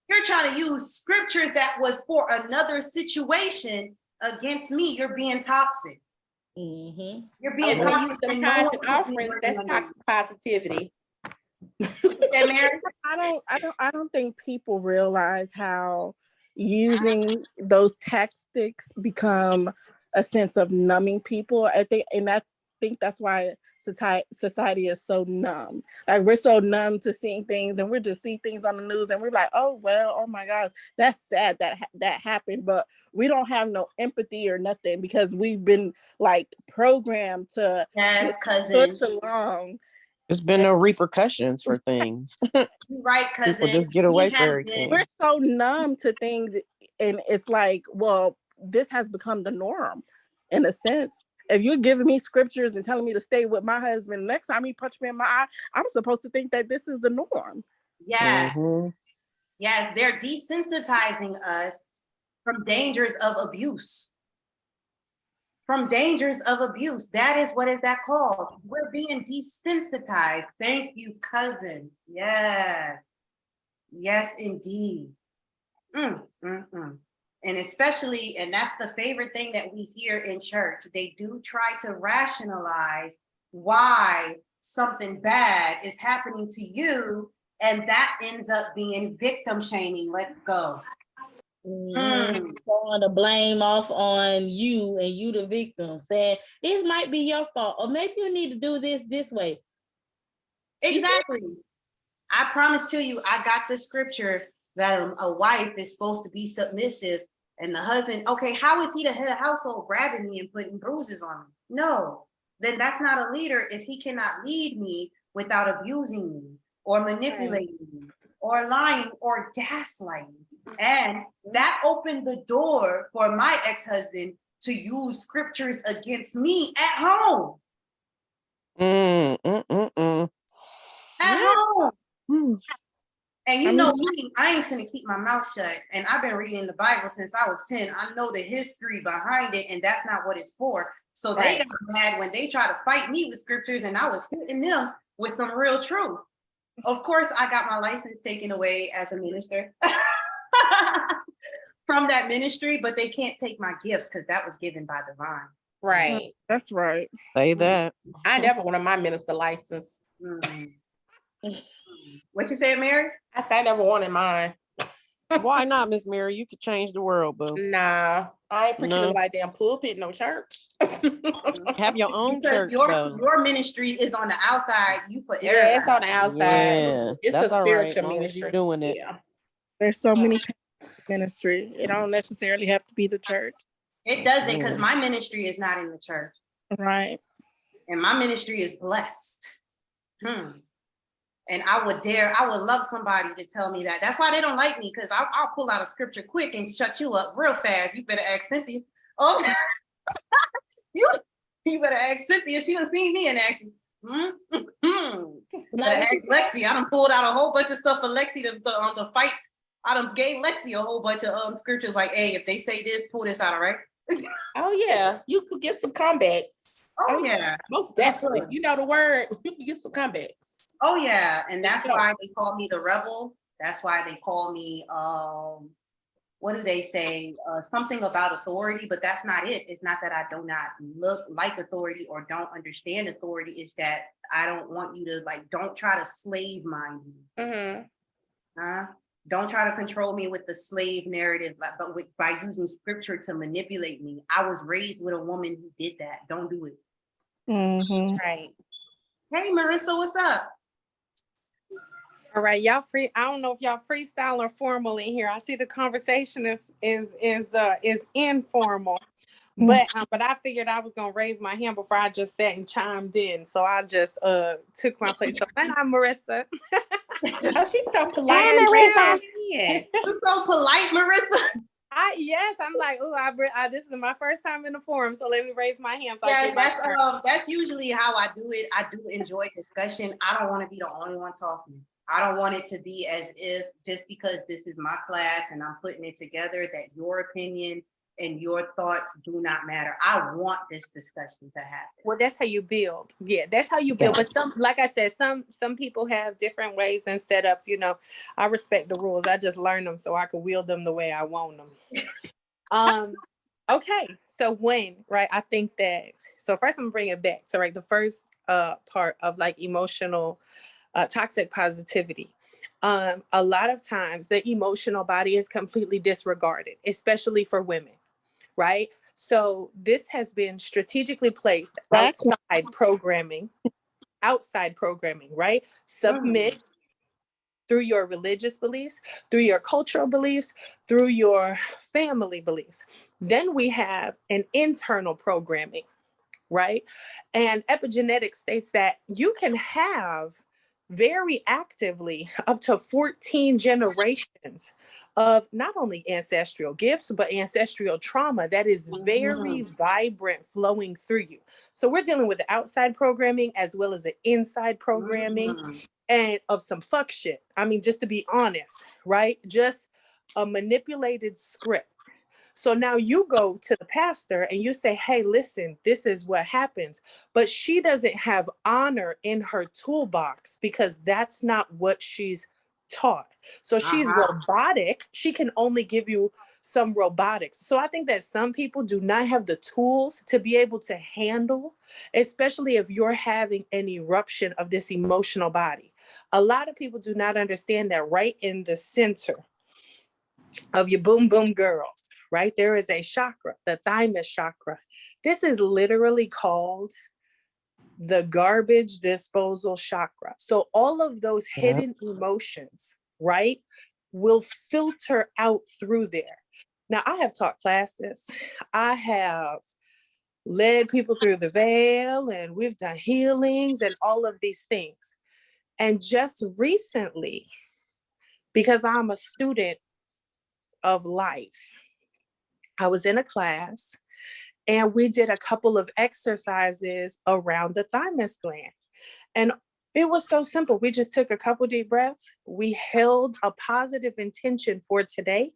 You're trying to use scriptures that was for another situation against me. You're being toxic. You're being toxic. Use tithes and offerings. That's toxic positivity. I don't think people realize how using those tactics become a sense of numbing people. I think that's why society is so numb. Like, we're so numb to seeing things, and we just see things on the news and we're like, oh well, oh my gosh, that's sad that happened, but we don't have no empathy or nothing because we've been like programmed to push along. There's been no repercussions for things. Right, cousin. People just get away from everything. We're so numb to things, and it's like, well, this has become the norm in a sense. If you're giving me scriptures and telling me to stay with my husband, next time he punch me in my eye, I'm supposed to think that this is the norm. Yes. Yes, they're desensitizing us from dangers of abuse. From dangers of abuse. That is what is that called? We're being desensitized. Thank you, cousin. Yes. Yes, indeed. And especially, and that's the favorite thing that we hear in church. They do try to rationalize why something bad is happening to you, and that ends up being victim shaming. Let's go. Throwing the blame off on you and you the victim, saying this might be your fault, or maybe you need to do this way. Exactly. I promise to you, I got the scripture that a wife is supposed to be submissive And the husband, okay, how is he the head of household grabbing me and putting bruises on me? No, then that's not a leader if he cannot lead me without abusing me or manipulating me or lying or gaslighting. And that opened the door for my ex-husband to use scriptures against me at home. At home. And you know me, I ain't finna keep my mouth shut. And I've been reading the Bible since I was 10. I know the history behind it, and that's not what it's for. So they got mad when they try to fight me with scriptures, and I was hitting them with some real truth. Of course, I got my license taken away as a minister from that ministry, but they can't take my gifts because that was given by divine. Right. That's right. Say that. I never wanted my minister license. What you say, Mary? I said I never wanted mine. Why not, Miss Mary? You could change the world, boo. Nah, I ain't preaching No. like damn pulpit, no church. Have your own Because church, though. your ministry is on the outside. You put Yeah, it's on the outside. Yeah, It's that's a all right, spiritual long as you're ministry. doing it. Yeah. There's so many ministry. It don't necessarily have to be the church. It doesn't, because my ministry is not in the church. Right. And my ministry is blessed. And I would love somebody to tell me that. That's why they don't like me, because I'll pull out a scripture quick and shut you up real fast. You better ask Cynthia. Oh, you better ask Cynthia. She done seen me in action. Better ask Lexi. I done pulled out a whole bunch of stuff for Lexi to fight. I done gave Lexi a whole bunch of scriptures like, hey, if they say this, pull this out, all right? Oh yeah, you could get some comebacks. Oh yeah. Most definitely. You know the word, you can get some comebacks. Oh yeah, and that's why they call me the rebel. That's why they call me what do they say? Something about authority, but that's not it. It's not that I do not look like authority or don't understand authority. It's that I don't want you to don't try to slave mind me. Don't try to control me with the slave narrative, but by using scripture to manipulate me. I was raised with a woman who did that. Don't do it. Right. Hey Marissa, what's up? All right, y'all free. I don't know if y'all freestyle or formal in here. I see the conversation is informal, but I figured I was gonna raise my hand before I just sat and chimed in. So I just took my place. So I'm Marissa. Oh, she's so polite. You're so polite, Marissa. Yes, I'm like, this is my first time in the forum, so let me raise my hand. So Yeah, that's usually how I do it. I do enjoy discussion. I don't want to be the only one talking. I don't want it to be as if just because this is my class and I'm putting it together that your opinion and your thoughts do not matter. I want this discussion to happen. Well, that's how you build. Yeah, that's how you build. But like I said, some people have different ways and setups. You know, I respect the rules. I just learn them so I can wield them the way I want them. Okay. So I think that. So first, I'm gonna bring it back. So the first part of emotional toxic positivity. A lot of times, the emotional body is completely disregarded, especially for women. Right. So this has been strategically placed outside programming, right? Submit through your religious beliefs, through your cultural beliefs, through your family beliefs. Then we have an internal programming, right? And epigenetics states that you can have very actively up to 14 generations of not only ancestral gifts, but ancestral trauma that is very vibrant flowing through you. So we're dealing with the outside programming as well as the inside programming and of some fuck shit. I mean, just to be honest, right? Just a manipulated script. So now you go to the pastor and you say, hey, listen, this is what happens. But she doesn't have honor in her toolbox because that's not what she's taught. So she's robotic. She can only give you some robotics. So I think that some people do not have the tools to be able to handle, especially if you're having an eruption of this emotional body. A lot of people do not understand that right in the center of your boom boom girls, right? There is a chakra, the thymus chakra. This is literally called the garbage disposal chakra. So all of those hidden emotions, right, will filter out through there. Now, I have taught classes. I have led people through the veil, and we've done healings and all of these things. And just recently, because I'm a student of life, I was in a class and we did a couple of exercises around the thymus gland. And it was so simple. We just took a couple deep breaths. We held a positive intention for today,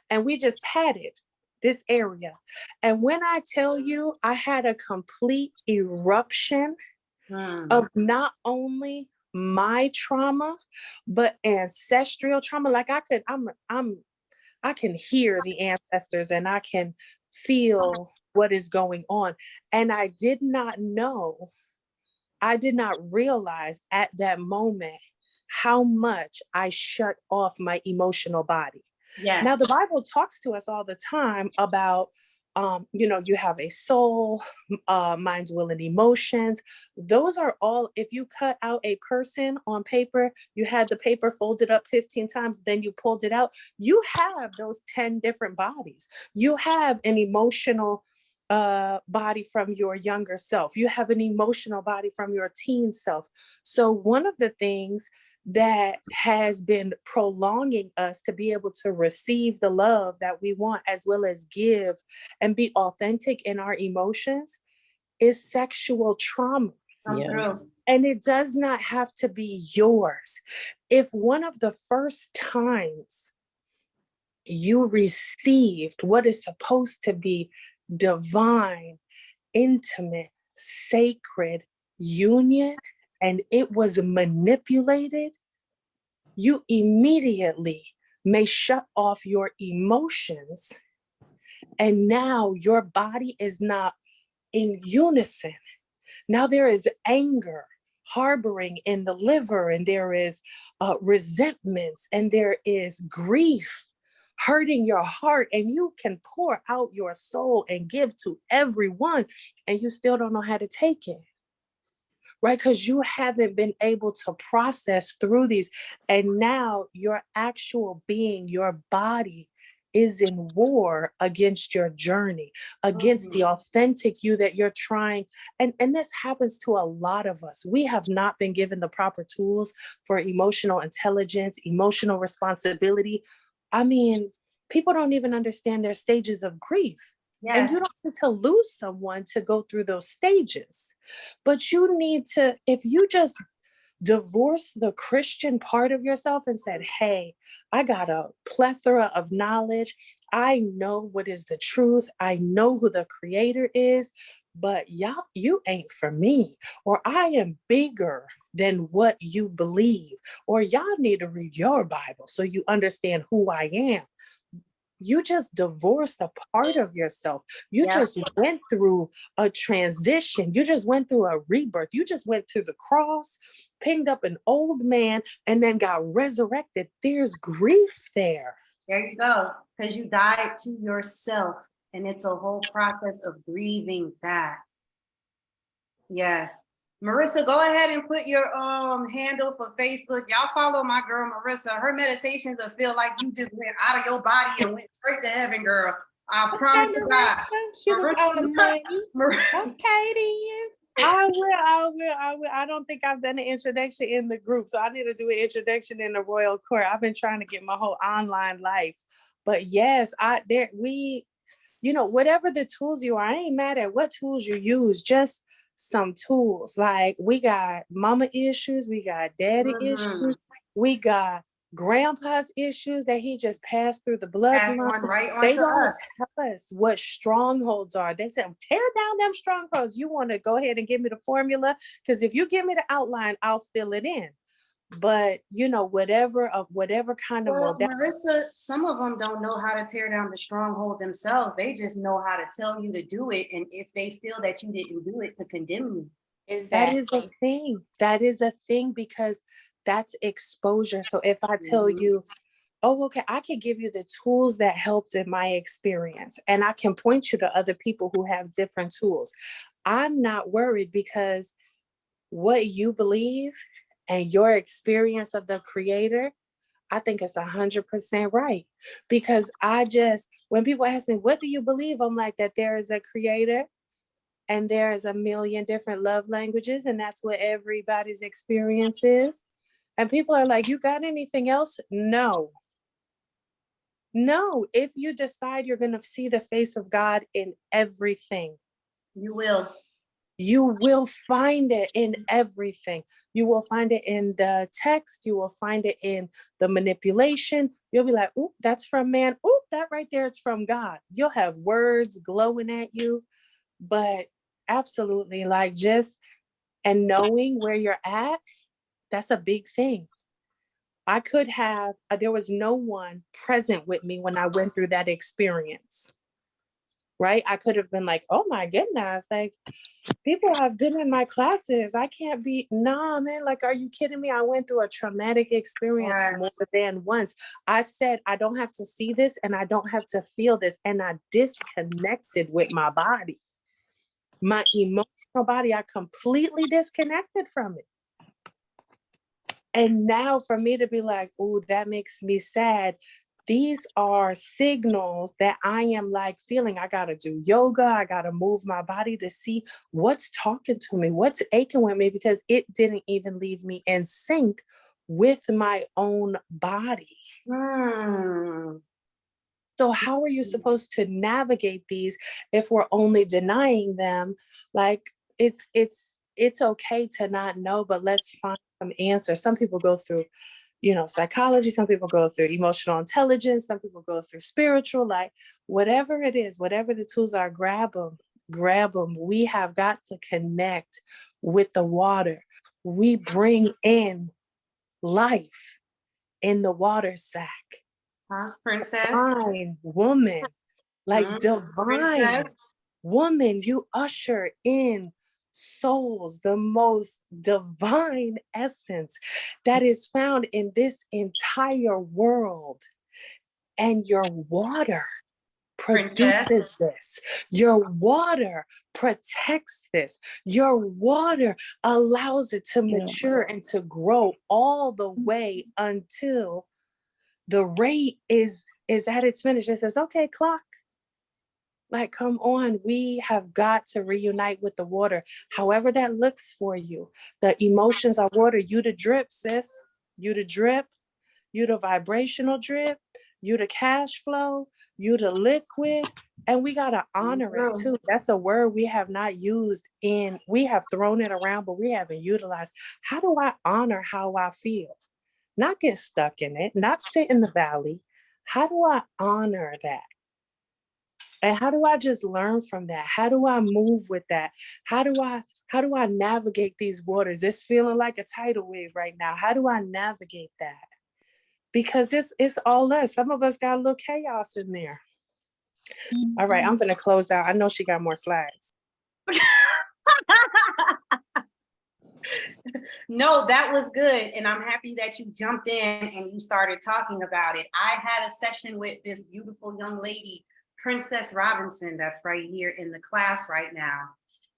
and we just patted this area. And when I tell you, I had a complete eruption of not only my trauma, but ancestral trauma. Like I can hear the ancestors and I can feel what is going on. And I did not realize at that moment how much I shut off my emotional body. Yeah. Now, the Bible talks to us all the time about, you have a soul, minds, will, and emotions. Those are all, if you cut out a person on paper, you had the paper folded up 15 times, then you pulled it out, you have those 10 different bodies. You have an emotional body from your younger self. You have an emotional body from your teen self. So one of the things that has been prolonging us to be able to receive the love that we want, as well as give and be authentic in our emotions, is sexual trauma. Yes. And it does not have to be yours. If one of the first times you received what is supposed to be divine, intimate, sacred union, and it was manipulated, you immediately may shut off your emotions. And now your body is not in unison. Now there is anger harboring in the liver, and there is resentments, and there is grief hurting your heart, and you can pour out your soul and give to everyone, and you still don't know how to take it. Right? Because you haven't been able to process through these. And now your actual being, your body is in war against your journey, against the authentic you that you're trying. And this happens to a lot of us. We have not been given the proper tools for emotional intelligence, emotional responsibility. I mean, people don't even understand their stages of grief. And you don't need to lose someone to go through those stages. But you need to, if you just divorce the Christian part of yourself and said, hey, I got a plethora of knowledge. I know what is the truth. I know who the creator is, but you ain't for me. Or I am bigger than what you believe. Or y'all need to read your Bible so you understand who I am. You just divorced a part of yourself. You just went through a transition. You just went through a rebirth. You just went to the cross, pinged up an old man, and then got resurrected. There's grief there. There you go. Because you died to yourself. And it's a whole process of grieving that. Yes. Marissa, go ahead and put your handle for Facebook. Y'all follow my girl Marissa. Her meditations will feel like you just went out of your body and went straight to heaven, girl. I promise you God. She was on money. Okay, then. I will. I don't think I've done an introduction in the group, so I need to do an introduction in the royal court. I've been trying to get my whole online life, but yes, whatever the tools you are, I ain't mad at what tools you use. Just some tools. Like we got mama issues, we got daddy issues, we got grandpa's issues that he just passed through the bloodline. They don't tell us what strongholds are. They say, tear down them strongholds. You want to go ahead and give me the formula? Because if you give me the outline, I'll fill it in. But whatever kind of Marissa, some of them don't know how to tear down the stronghold themselves. They just know how to tell you to do it, and if they feel that you didn't do it, to condemn you. That is a thing. That is a thing, because that's exposure. So if I tell you, oh, okay, I can give you the tools that helped in my experience, and I can point you to other people who have different tools, I'm not worried, because what you believe and your experience of the creator, I think it's 100% right. Because when people ask me, what do you believe? I'm like, that there is a creator and there is a million different love languages, and that's what everybody's experience is. And people are like, you got anything else? No. No, if you decide you're going to see the face of God in everything, You will. you will find it in everything. You will find it in the text. You will find it in the manipulation. You'll be like, "Oop, that's from man. Oop, that right there, it's from God." You'll have words glowing at you, but absolutely, like, and knowing where you're at, that's a big thing. There was no one present with me when I went through that experience, right? I could have been like, oh my goodness, like, people have been in my classes. I can't be, nah, man, like, are you kidding me? I went through a traumatic experience more than once. I said, I don't have to see this and I don't have to feel this. And I disconnected with my body. My emotional body, I completely disconnected from it. And now for me to be like, oh, that makes me sad. These are signals that I am like feeling. I got to do yoga. I got to move my body to see what's talking to me, what's aching with me, because it didn't even leave me in sync with my own body. So how are you supposed to navigate these if we're only denying them? Like, it's okay to not know, but let's find some answers. Some people go through, psychology. Some people go through emotional intelligence. Some people go through spiritual, like, whatever it is, whatever the tools are, grab them. We have got to connect with the water. We bring in life in the water sack. Princess? Divine woman, like divine Princess? woman, you usher in souls, the most divine essence that is found in this entire world. And your water produces this. Your water protects this. Your water allows it to mature and to grow all the way until the rate is at its finish. It says, okay, clock. Like, come on, we have got to reunite with the water, however that looks for you. The emotions are water. You the drip, sis. You the drip. You the vibrational drip. You the cash flow. You the liquid. And we got to honor it too. That's a word we have not used we have thrown it around, but we haven't utilized. How do I honor how I feel? Not get stuck in it, not sit in the valley. How do I honor that? And how do I just learn from that? How do I move with that? How do I navigate these waters? It's feeling like a tidal wave right now. How do I navigate that? Because it's all us. Some of us got a little chaos in there. All right, I'm gonna close out. I know she got more slides. No, that was good. And I'm happy that you jumped in and you started talking about it. I had a session with this beautiful young lady, Princess Robinson, that's right here in the class right now.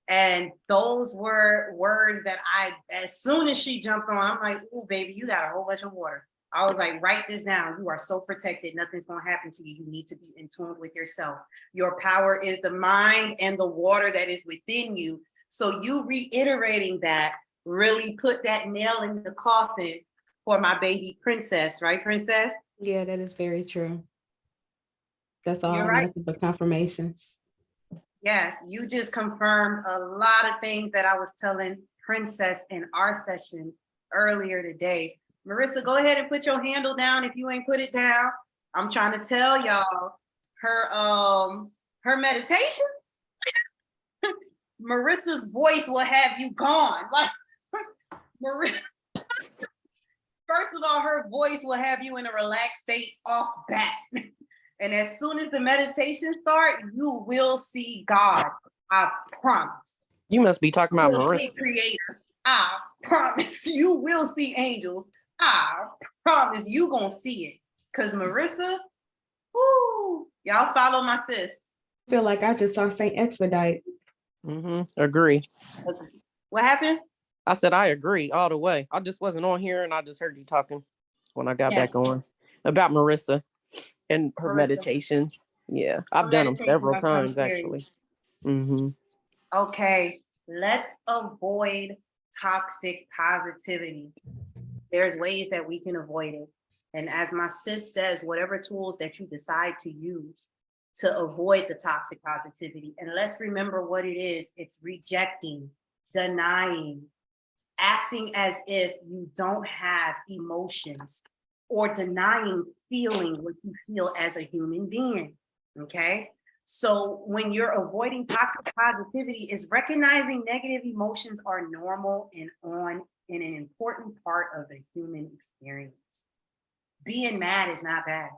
And those were words that as soon as she jumped on, I'm like, oh, baby, you got a whole bunch of water. I was like, write this down. You are so protected. Nothing's going to happen to you. You need to be in tune with yourself. Your power is the mind and the water that is within you. So you reiterating that really put that nail in the coffin for my baby Princess, right, Princess? Yeah, that is very true. That's all. You're right. Nothing but confirmations. Yes, you just confirmed a lot of things that I was telling Princess in our session earlier today. Marissa, go ahead and put your handle down if you ain't put it down. I'm trying to tell y'all her meditation. Marissa's voice will have you gone. Like, first of all, her voice will have you in a relaxed state off bat. And as soon as the meditation starts, you will see God. I promise. You must be talking about You will Marissa. see Creator. I promise. You will see angels. I promise you gonna see it. Cause Marissa, whoo, y'all follow my sis. I feel like I just saw Saint Expedite. Agree. What happened? I said I agree all the way. I just wasn't on here and I just heard you talking. when I got Yes. back on about Marissa and her Marissa. meditation. Yeah, I've Her done them meditations several are fun times series. actually. Hmm. Okay, let's avoid toxic positivity. There's ways that we can avoid it. And as my sis says, whatever tools that you decide to use to avoid the toxic positivity, and let's remember what it is, it's rejecting, denying, acting as if you don't have emotions, or denying feeling what you feel as a human being, okay? So when you're avoiding toxic positivity, is recognizing negative emotions are normal and an important part of the human experience. Being mad is not bad.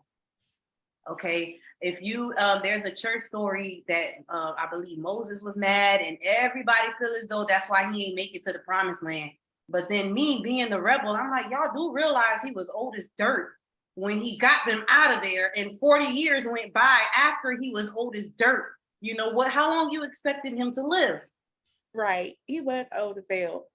Okay, if you there's a church story that I believe Moses was mad and everybody feel as though that's why he ain't make it to the promised land. But then me being the rebel, I'm like, y'all do realize he was old as dirt when he got them out of there, and 40 years went by after he was old as dirt. You know what? How long you expected him to live? Right. He was old as hell.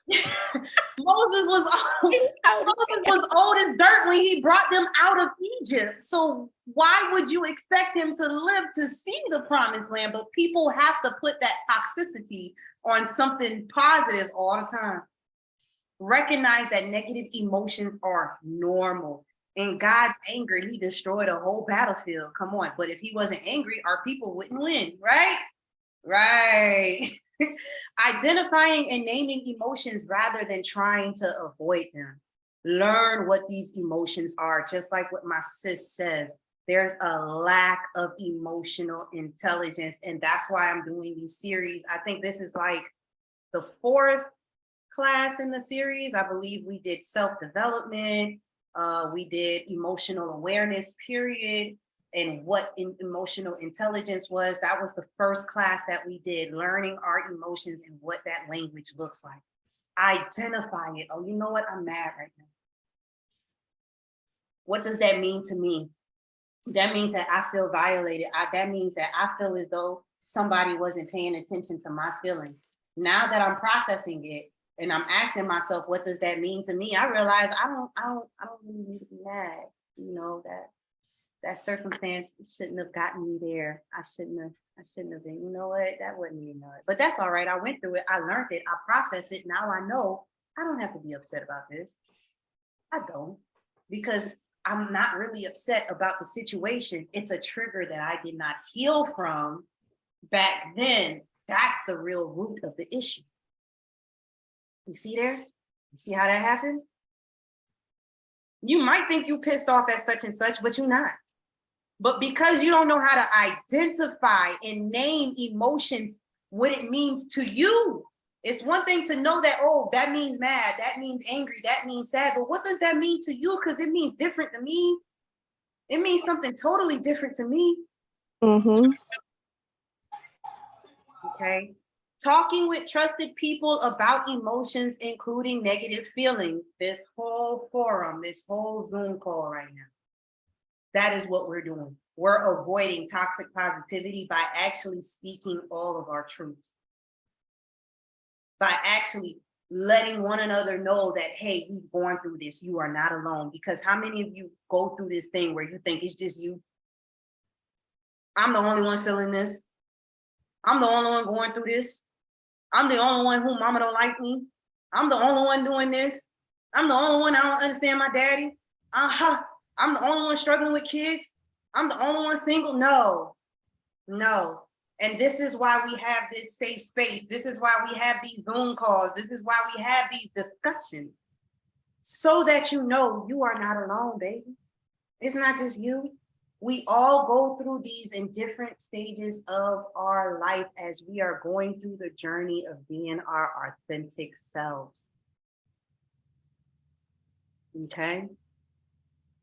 Moses was old. He was old as Moses hell. was old as dirt when he brought them out of Egypt. So why would you expect him to live to see the promised land? But people have to put that toxicity on something positive all the time. Recognize that negative emotions are normal. In God's anger, he destroyed a whole battlefield. Come on. But if he wasn't angry, our people wouldn't win, right? Right. Identifying and naming emotions rather than trying to avoid them. Learn what these emotions are, just like what my sis says. There's a lack of emotional intelligence, and that's why I'm doing these series. I think this is like the 4th class in the series. I believe we did self-development, we did emotional awareness, period, and what emotional intelligence was. That was the first class that we did, learning our emotions and what that language looks like. Identify it. Oh, you know what? I'm mad right now. What does that mean to me? That means that I feel violated. That means that I feel as though somebody wasn't paying attention to my feelings. Now that I'm processing it and I'm asking myself, what does that mean to me? I realize I don't really need to be mad. You know, that circumstance shouldn't have gotten me there. I shouldn't have been, you know what? That wasn't even it. But that's all right. I went through it. I learned it. I processed it. Now I know I don't have to be upset about this. I don't, because I'm not really upset about the situation. It's a trigger that I did not heal from back then. That's the real root of the issue. You see there? You see how that happened? You might think you pissed off at such and such, but you're not. But because you don't know how to identify and name emotions, what it means to you. It's one thing to know that, oh, that means mad, that means angry, that means sad, but what does that mean to you? Because it means different to me. It means something totally different to me. Mm-hmm. Okay. Talking with trusted people about emotions, including negative feelings. This whole forum, this whole Zoom call right now. That is what we're doing. We're avoiding toxic positivity by actually speaking all of our truths. By actually letting one another know that, hey, we've gone through this. You are not alone. Because how many of you go through this thing where you think it's just you? I'm the only one feeling this. I'm the only one going through this. I'm the only one who mama don't like me. I'm the only one doing this. I'm the only one I don't understand my daddy. I'm the only one struggling with kids. I'm the only one single. No. And this is why we have this safe space. This is why we have these Zoom calls. This is why we have these discussions. So that you know you are not alone, baby. It's not just you. We all go through these in different stages of our life as we are going through the journey of being our authentic selves. Okay?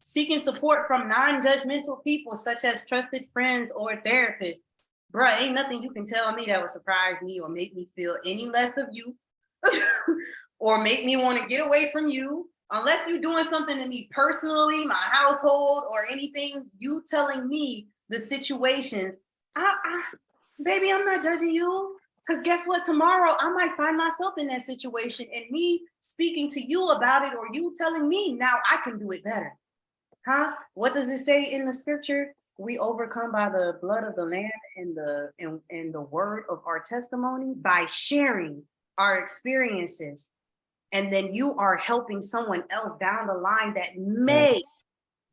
Seeking support from non-judgmental people such as trusted friends or therapists. Bruh, ain't nothing you can tell me that would surprise me or make me feel any less of you or make me want to get away from you. Unless you're doing something to me personally, my household, or anything, you telling me the situations, baby, I'm not judging you. Because guess what? Tomorrow I might find myself in that situation, and me speaking to you about it, or you telling me now I can do it better. Huh? What does it say in the scripture? We overcome by the blood of the Lamb and the word of our testimony, by sharing our experiences. And then you are helping someone else down the line that may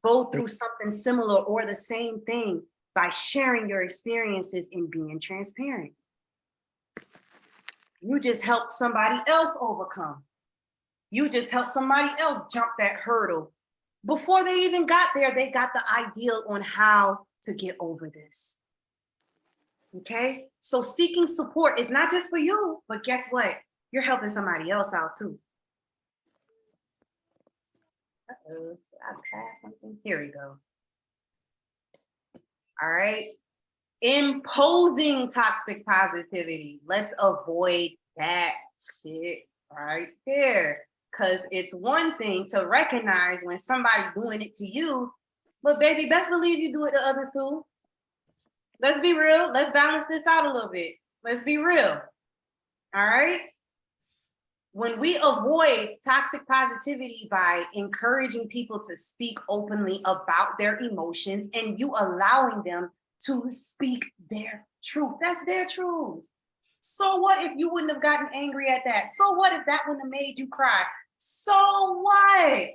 go through something similar or the same thing, by sharing your experiences and being transparent. You just helped somebody else overcome. You just helped somebody else jump that hurdle. Before they even got there, they got the idea on how to get over this. Okay? So seeking support is not just for you, but guess what? You're helping somebody else out too. Uh-oh, did I pass something? Here we go. All right. Imposing toxic positivity. Let's avoid that shit right there. Because it's one thing to recognize when somebody's doing it to you, but baby, best believe you do it to others too. Let's be real. Let's balance this out a little bit. Let's be real. All right. When we avoid toxic positivity by encouraging people to speak openly about their emotions and you allowing them to speak their truth, that's their truth. So what if you wouldn't have gotten angry at that? So what if that wouldn't have made you cry? So what?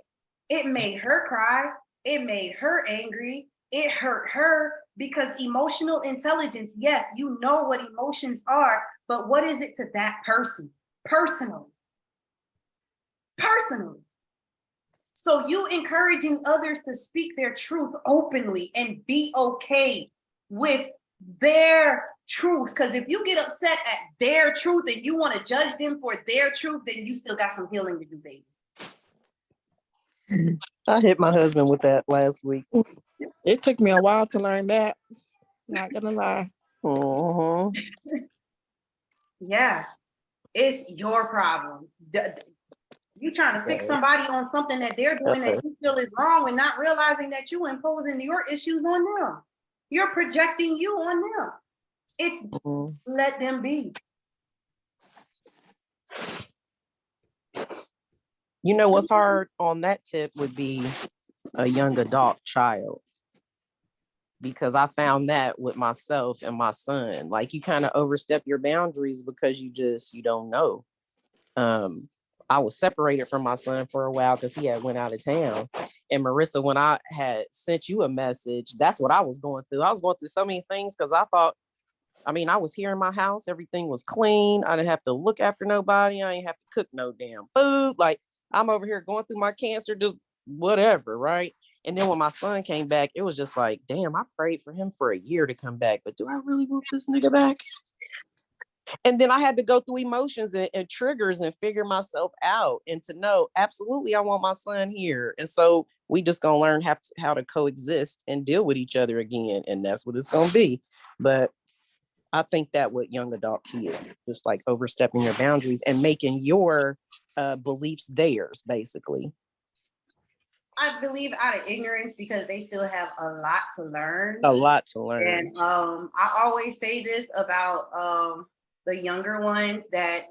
It made her cry. It made her angry. It hurt her, because emotional intelligence, yes, you know what emotions are, but what is it to that person? Personally. So you encouraging others to speak their truth openly and be okay with their truth. Because if you get upset at their truth and you want to judge them for their truth, then you still got some healing to do, baby. I hit my husband with that last week. It took me a while to learn that. Not gonna lie. Uh-huh. Yeah, it's your problem. You trying to fix somebody on something that they're doing that you feel is wrong, and not realizing that you imposing your issues on them. You're projecting you on them. It's let them be. You know what's hard on that tip would be a young adult child, because I found that with myself and my son. Like, you kind of overstep your boundaries because you don't know. I was separated from my son for a while because he had went out of town. And Marissa, when I had sent you a message, that's what I was going through. I was going through so many things because I thought, I was here in my house. Everything was clean. I didn't have to look after nobody. I didn't have to cook no damn food. Like, I'm over here going through my cancer, just whatever, right? And then when my son came back, it was just like, damn, I prayed for him for a year to come back, but do I really want this nigga back? And then I had to go through emotions and triggers and figure myself out, and to know, absolutely, I want my son here. And so we just gonna learn how to coexist and deal with each other again. And that's what it's gonna be. But I think that with young adult kids, just like overstepping your boundaries and making your beliefs theirs, basically. I believe out of ignorance, because they still have a lot to learn. A lot to learn. And I always say this about the younger ones, that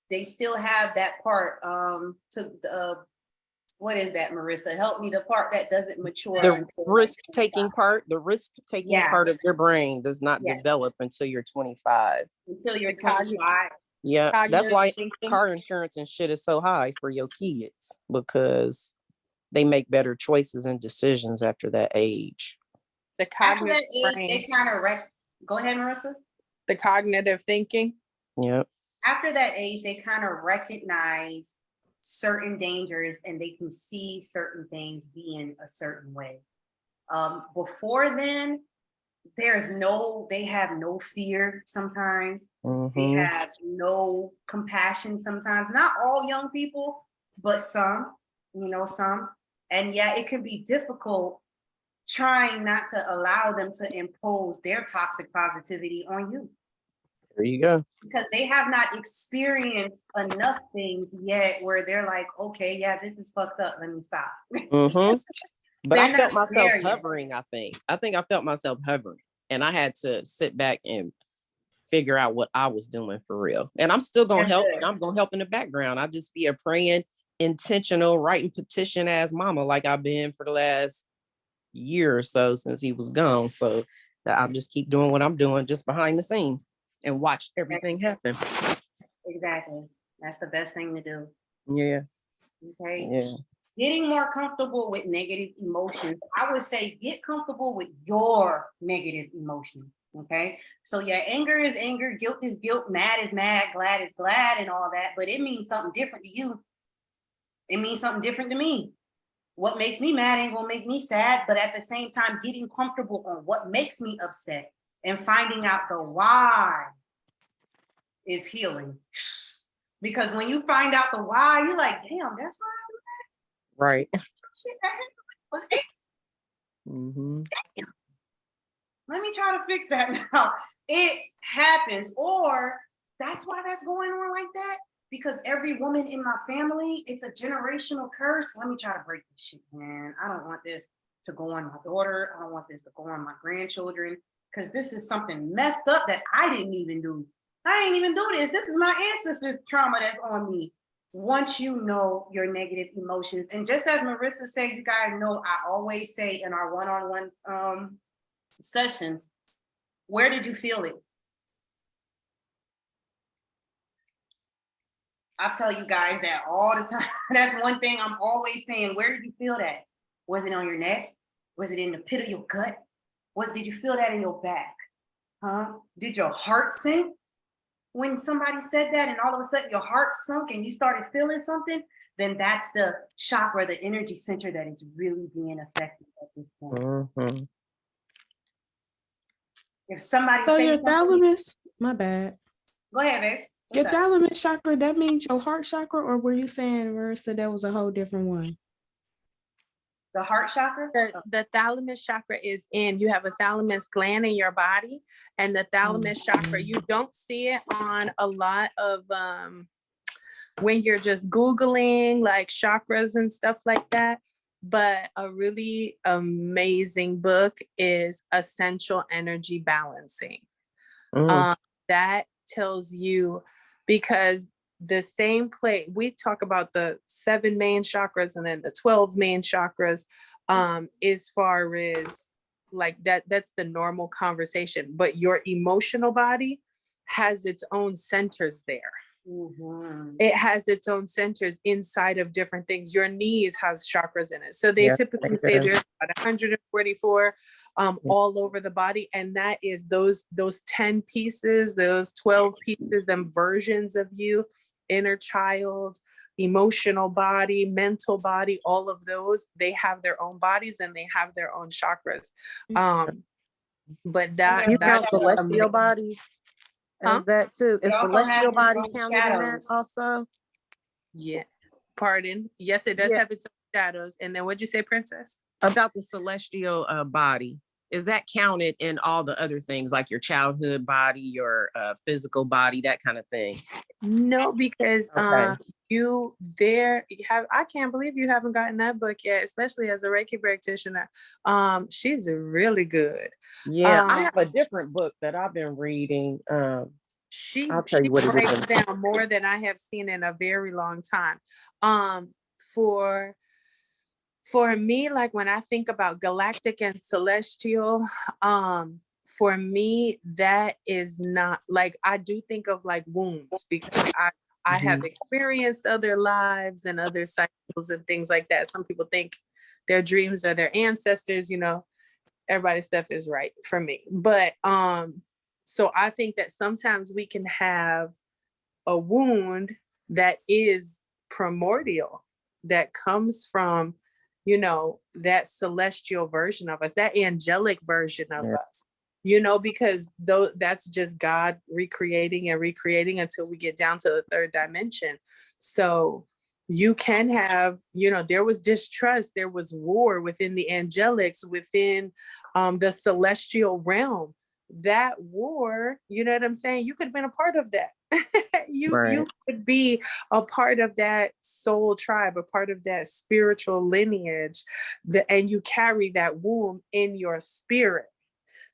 they still have that part what is that, Marissa? Help me, the part that doesn't mature. The risk-taking part of your brain does not Yes. develop until you're 25. Until you're 25. Yeah, that's why thinking. car insurance and shit is so high for your kids, because they make better choices and decisions after that age. The After cognitive that age, brain, they kind of go ahead, Marissa. the cognitive thinking. Yep. After that age, they kind of recognize certain dangers and they can see certain things being a certain way. Before then, they have no fear sometimes. They have no compassion sometimes. Not all young people, but some. And yeah, it can be difficult trying not to allow them to impose their toxic positivity on you. There you go. Because they have not experienced enough things yet where they're like, okay, yeah, this is fucked up. Let me stop. But I They're felt not myself there yet. hovering, I think. I felt myself hovering. And I had to sit back and figure out what I was doing for real. And I'm still gonna That's help. good. And I'm gonna help in the background. I just be a praying, intentional, writing petition as mama, like I've been for the last year or so since he was gone. So that I'll just keep doing what I'm doing just behind the scenes and watch everything happen. Exactly. That's the best thing to do. Yeah. Okay. Yeah. Getting more comfortable with negative emotions. I would say get comfortable with your negative emotions. Okay. So yeah, anger is anger, guilt is guilt, mad is mad, glad is glad, and all that, but it means something different to you. It means something different to me. What makes me mad ain't gonna make me sad, but at the same time, getting comfortable on what makes me upset and finding out the why is healing. Because when you find out the why, you're like, damn, that's why Right. shit that was it. Mm-hmm. Let me try to fix that now. It happens, or that's why that's going on like that. Because every woman in my family, it's a generational curse. Let me try to break this shit, man. I don't want this to go on my daughter. I don't want this to go on my grandchildren. Because this is something messed up that I didn't even do. I ain't even do this. This is my ancestors' trauma that's on me. Once you know your negative emotions, and just as Marissa said, you guys know, I always say in our one-on-one sessions, where did you feel it? I tell you guys that all the time. That's one thing I'm always saying. Where did you feel that? Was it on your neck? Was it in the pit of your gut? Did you feel that in your back? Huh? Did your heart sink when somebody said that and all of a sudden your heart sunk and you started feeling something? Then that's the chakra, the energy center that is really being affected at this point. Mm-hmm. If somebody So say your something, thalamus, my bad. go ahead, babe. Your What's up? thalamus chakra, that means your heart chakra, or were you saying, Marissa, that was a whole different one? The heart chakra? The thalamus chakra is you have a thalamus gland in your body, and the thalamus chakra, you don't see it on a lot of when you're just Googling like chakras and stuff like that. But a really amazing book is Essential Energy Balancing. That tells you, because the same place we talk about the 7 main chakras and then the 12 main chakras, as far as like that's the normal conversation, but your emotional body has its own centers there. Mm-hmm. It has its own centers inside of different things. Your knees has chakras in it. So they typically say there's about 144 all over the body. And that is those 10 pieces, those 12 pieces, them versions of you, inner child, emotional body, mental body, all of those, they have their own bodies and they have their own chakras. But You that's count celestial bodies as that too. Is It also has celestial its body own counted in that shadows. also? Yeah. Pardon. Yes, it does Yeah. have its own shadows. And then what'd you say, Princess? About the celestial body, is that counted in all the other things like your childhood body, your physical body, that kind of thing? No, because Okay. I can't believe you haven't gotten that book yet, especially as a Reiki practitioner. She's really good. Yeah, I have a different book that I've been reading. She I'll tell you what it breaks is. down more than I have seen in a very long time. For me, like when I think about galactic and celestial, for me, that is not like, I do think of like wounds, because I have experienced other lives and other cycles and things like that. Some people think their dreams are their ancestors, everybody's stuff is right for me. But so I think that sometimes we can have a wound that is primordial, that comes from, that celestial version of us, that angelic version of us, because that's just God recreating and recreating until we get down to the 3rd dimension. So you can have, there was distrust, there was war within the angelics, within the celestial realm. That war, you know what I'm saying? You could have been a part of that. You could be a part of that soul tribe, a part of that spiritual lineage, and you carry that womb in your spirit.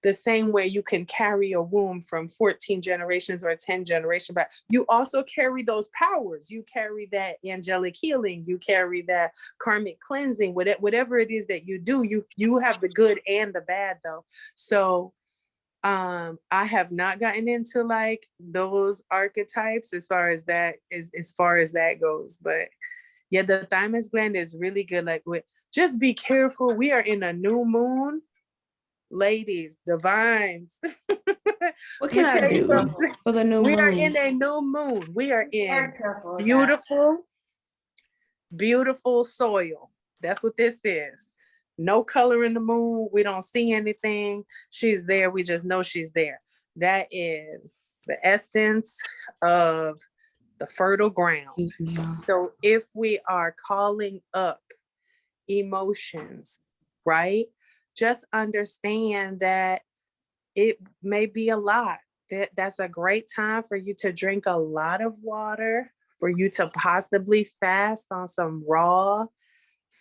The same way you can carry a womb from 14 generations or 10 generations back. You also carry those powers. You carry that angelic healing. You carry that karmic cleansing. Whatever it is that you do, you have the good and the bad though. So I have not gotten into like those archetypes as far as that goes. But yeah, the thymus gland is really good. Like, just be careful. We are in a new moon. Ladies, divines. What can I do for the new We are moon? in a new moon. We are in Very careful with that. beautiful, beautiful soil. That's what this is. No color in the moon. We don't see anything. She's there. We just know she's there. That is the essence of the fertile ground. Excuse me, y'all. So if we are calling up emotions, right? Just understand that it may be a lot. That's a great time for you to drink a lot of water, for you to possibly fast on some raw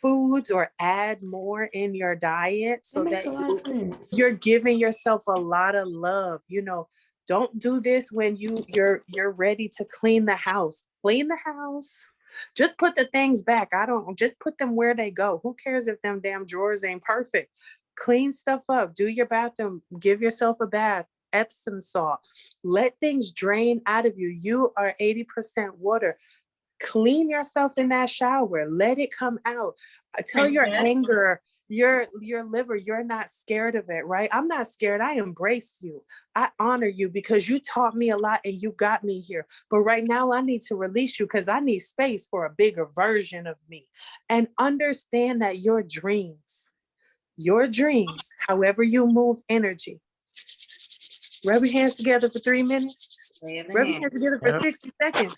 foods or add more in your diet so That makes that a lot of sense. you're giving yourself a lot of love. You know, don't do this when you're ready to clean the house. Clean the house. Just put the things back. Just put them where they go. Who cares if them damn drawers ain't perfect? Clean stuff up. Do your bathroom. Give yourself a bath. Epsom salt. Let things drain out of you. You are 80% water. Clean yourself in that shower. Let it come out. Tell your anger, your liver, you're not scared of it, right? I'm not scared. I embrace you. I honor you because you taught me a lot and you got me here. But right now I need to release you because I need space for a bigger version of me. And understand that your dreams, however you move energy, rub your hands together for 3 minutes. Rub your hands together for 60 seconds.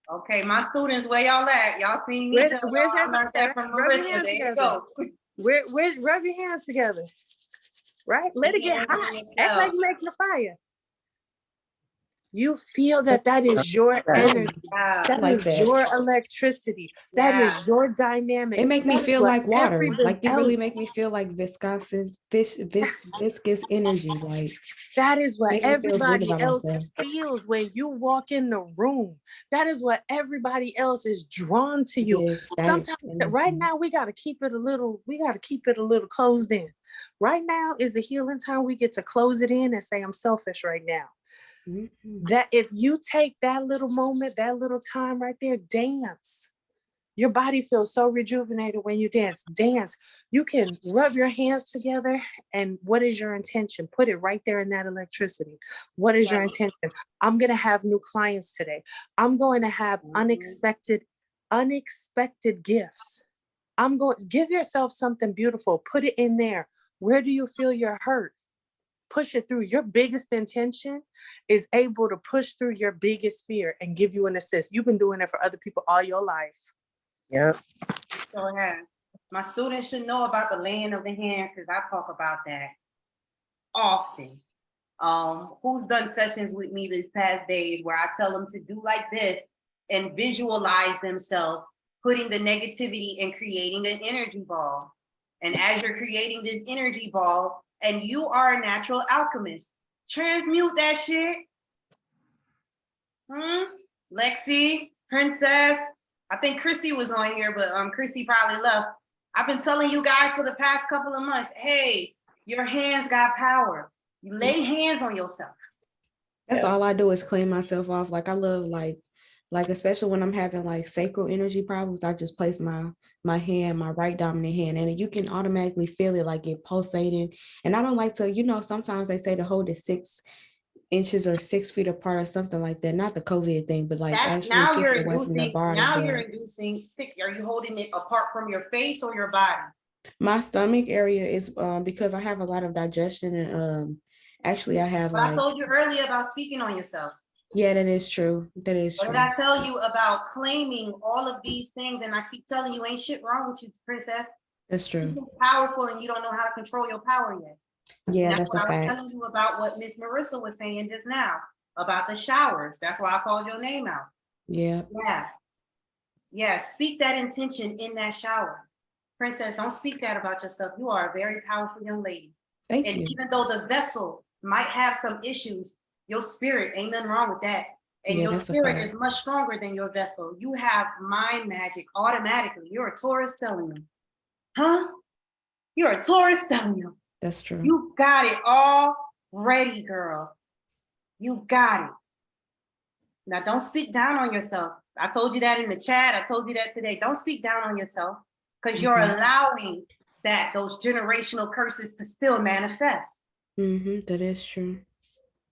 Okay, my students, where y'all at? Y'all seen me? Where's I learned that from rub your Marissa. hands There you together. go. Where's rub your hands together, right? Let it get hot. Act like you're making a fire. You feel that is your energy. Yeah. That Like is that. your electricity. That is your dynamic. It make me That is feel what like water. everybody Like it really else- make me feel like viscous energy. Like That is what make me feel good everybody about else myself. feels when you walk in the room. That is what everybody else is drawn to you. Yes, that Sometimes energy. right now we got to keep it a little closed in. Right now is the healing time. We get to close it in and say, I'm selfish right now. Mhm. That if you take that little moment, that little time right there, dance. Your body feels so rejuvenated when you dance. Dance. You can rub your hands together. And what is your intention? Put it right there in that electricity. What is your intention? I'm going to have new clients today. I'm going to have unexpected gifts. I'm going to give yourself something beautiful. Put it in there. Where do you feel your hurt? Push it through. Your biggest intention is able to push through your biggest fear and give you an assist. You've been doing it for other people all your life. Yep. So yeah, my students should know about the laying of the hands because I talk about that often. Who's done sessions with me these past days where I tell them to do like this and visualize themselves putting the negativity and creating an energy ball. And as you're creating this energy ball, and you are a natural alchemist, transmute that shit. Lexi, Princess, I think Chrissy was on here, but Chrissy probably left. I've been telling you guys for the past couple of months, hey, your hands got power. You lay hands on yourself. That's all I do is clean myself off. Like I love like especially when I'm having like sacral energy problems, I just place my hand, my right dominant hand, and you can automatically feel it like it pulsating. And I don't like to, sometimes they say to hold it 6 inches or 6 feet apart or something like that. Not the COVID thing, but like actually now keep you're it away from the inducing. body. Now you're inducing sick. Are you holding it apart from your face or your body? My stomach area is because I have a lot of digestion and actually I have. But I told you earlier about speaking on yourself. Yeah, that is true. That is true. true. What did I tell you about claiming all of these things? And I keep telling you, ain't shit wrong with you, Princess. That's true. You're powerful and you don't know how to control your power yet. Yeah, That's that's what a I was fact. telling you about what Miss Marissa was saying just now about the showers. That's why I called your name out. Yeah. Yeah. Speak that intention in that shower. Princess, don't speak that about yourself. You are a very powerful young lady. Thank And you. even though the vessel might have some issues, your spirit, ain't nothing wrong with that. And Yeah, your that's a spirit fact. is much stronger than your vessel. You have mind magic automatically. You're a Taurus stellium. Huh? You're a Taurus stellium. That's true. You got it already, girl. You got it. Now, don't speak down on yourself. I told you that in the chat. I told you that today. Don't speak down on yourself because you're Mhm. allowing those generational curses to still manifest. That is true.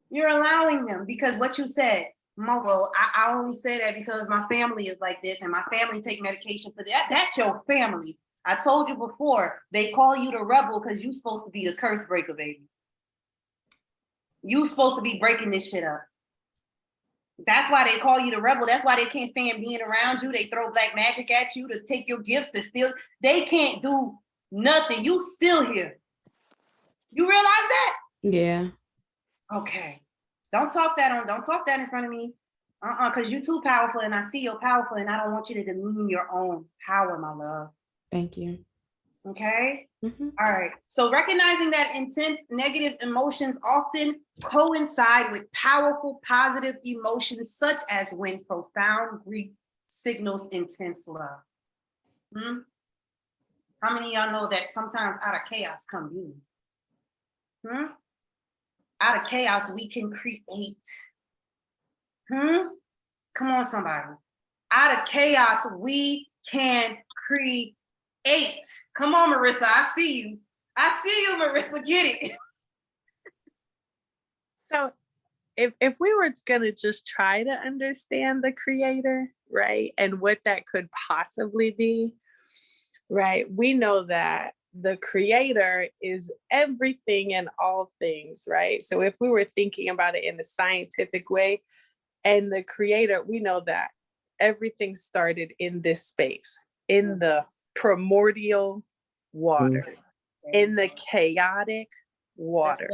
You're allowing them because what you said, well, I only say that because my family is like this and my family take medication for that. That's your family. I told you before, they call you the rebel because you're supposed to be the curse breaker, baby. You supposed to be breaking this shit up. That's why they call you the rebel. That's why they can't stand being around you. They throw black magic at you to take your gifts to steal. They can't do nothing. You still here. You realize that? Yeah. Okay. Don't talk that in front of me. Because you're too powerful and I see you're powerful and I don't want you to demean your own power, my love. Thank you. Okay? Mhm. All right. So recognizing that intense negative emotions often coincide with powerful positive emotions, such as when profound grief signals intense love. How many of y'all know that sometimes out of chaos come beauty? Out of chaos, we can create. Come on, somebody. Out of chaos, we can create. Come on, Marissa. I see you. I see you, Marissa. Get it. So if we were gonna just try to understand the creator, right, and what that could possibly be, right, we know that the creator is everything and all things, right? So if we were thinking about it in a scientific way, and the creator, we know that everything started in this space, in the primordial waters, in the chaotic waters.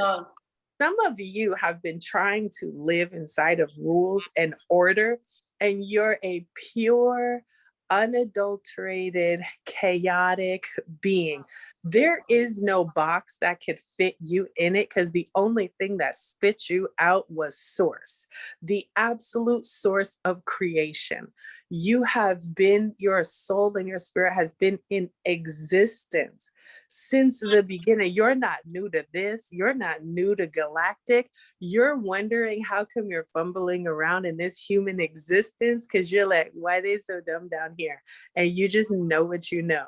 Some of you have been trying to live inside of rules and order, and you're a pure, unadulterated, chaotic being. There is no box that could fit you in it because the only thing that spit you out was source, the absolute source of creation. You have been, your soul and your spirit has been in existence since the beginning. You're not new to this. You're not new to galactic. You're wondering how come you're fumbling around in this human existence because you're like, why are they so dumb down here? And you just know what you know.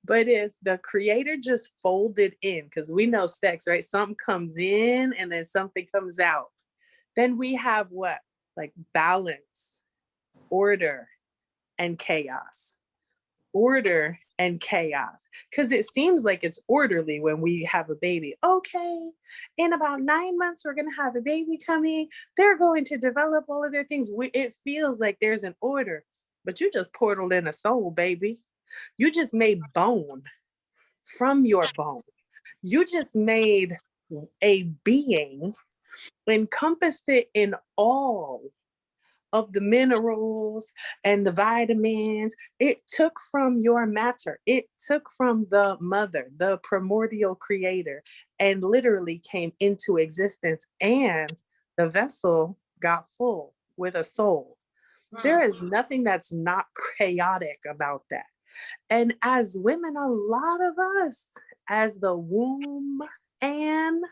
But if the creator just folded in, because we know sex, right? Something comes in and then something comes out. Then we have what? Like balance, order, and chaos. Order and chaos, because it seems like it's orderly when we have a baby. Okay, in about 9 months we're going to have a baby coming, they're going to develop all of their things. It feels like there's an order, but you just portaled in a soul, baby. You just made bone from your bone. You just made a being, encompassed it in all of the minerals and the vitamins. It took from your matter. It took from the mother, the primordial creator, and literally came into existence. And the vessel got full with a soul. There is nothing that's not chaotic about that. And as women, a lot of us, as the womb, and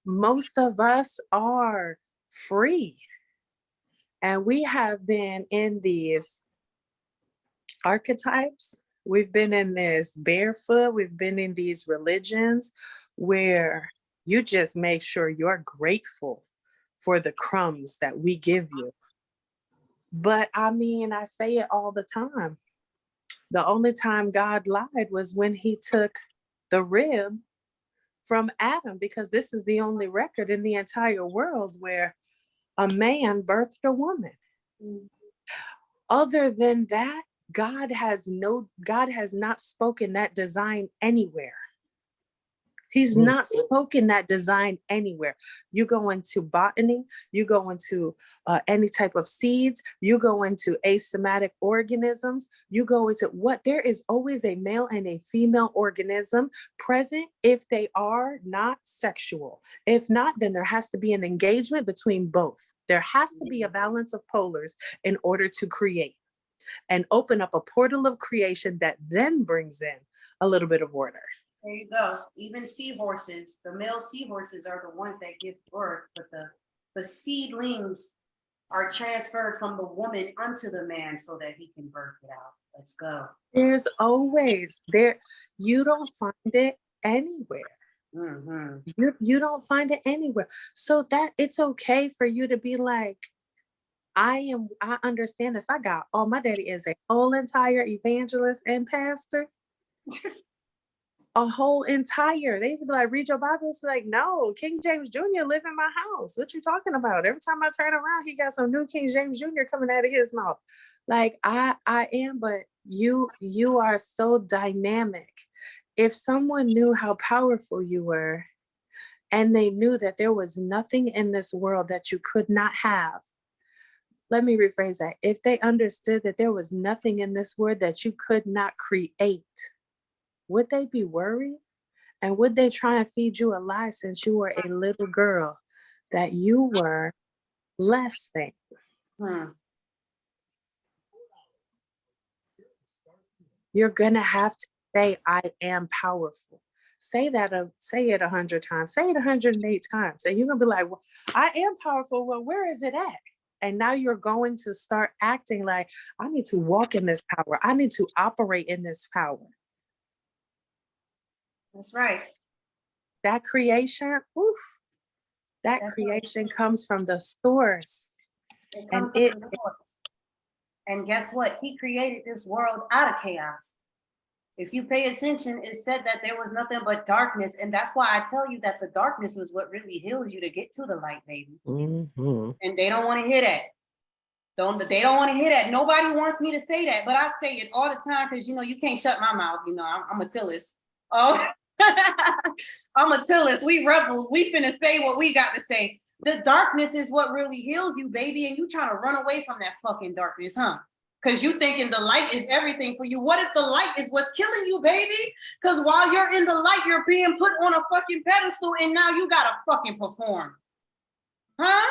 most of us are free. And we have been in these archetypes. We've been in this barefoot. We've been in these religions where you just make sure you're grateful for the crumbs that we give you. But I mean, I say it all the time. The only time God lied was when he took the rib from Adam, because this is the only record in the entire world where a man birthed a woman. Other than that, God has not spoken that design anywhere. He's not spoken that design anywhere. You go into botany, you go into any type of seeds, you go into asymmetric organisms, you go into what, there is always a male and a female organism present if they are not sexual. If not, then there has to be an engagement between both. There has to be a balance of polars in order to create and open up a portal of creation that then brings in a little bit of order. There you go. Even seahorses, the male seahorses are the ones that give birth, but the seedlings are transferred from the woman unto the man so that he can birth it out. Let's go. There's always there. You don't find it anywhere. Mhm. You don't find it anywhere. So that it's okay for you to be like, I understand this. My daddy is a whole entire evangelist and pastor. A whole entire, they used to be like, read your Bible. It's like, no, King James Jr. live in my house. What you talking about? Every time I turn around, he got some new King James Jr. coming out of his mouth. Like I am, but you are so dynamic. If someone knew how powerful you were, and they knew that there was nothing in this world that you could not have. Let me rephrase that. If they understood that there was nothing in this world that you could not create, would they be worried? And would they try and feed you a lie since you were a little girl that you were less than? You're gonna have to say, I am powerful. Say it 100 times, say it 108 times. And you're gonna be like, well, I am powerful. Well, where is it at? And now you're going to start acting like, I need to walk in this power. I need to operate in this power. That's right. That creation, creation comes from the source. It comes from the source. And guess what? He created this world out of chaos. If you pay attention, it said that there was nothing but darkness. And that's why I tell you that the darkness is what really heals you to get to the light, baby. Mm-hmm. And they don't want to hear that. They don't want to hear that. Nobody wants me to say that, but I say it all the time because, you can't shut my mouth. I'm a Tillis. Oh, I'm a Tillis. We rebels. We finna say what we got to say. The darkness is what really heals you, baby. And you trying to run away from that fucking darkness, huh? Because you thinking the light is everything for you. What if the light is what's killing you, baby? Because while you're in the light, you're being put on a fucking pedestal and now you gotta fucking perform. Huh?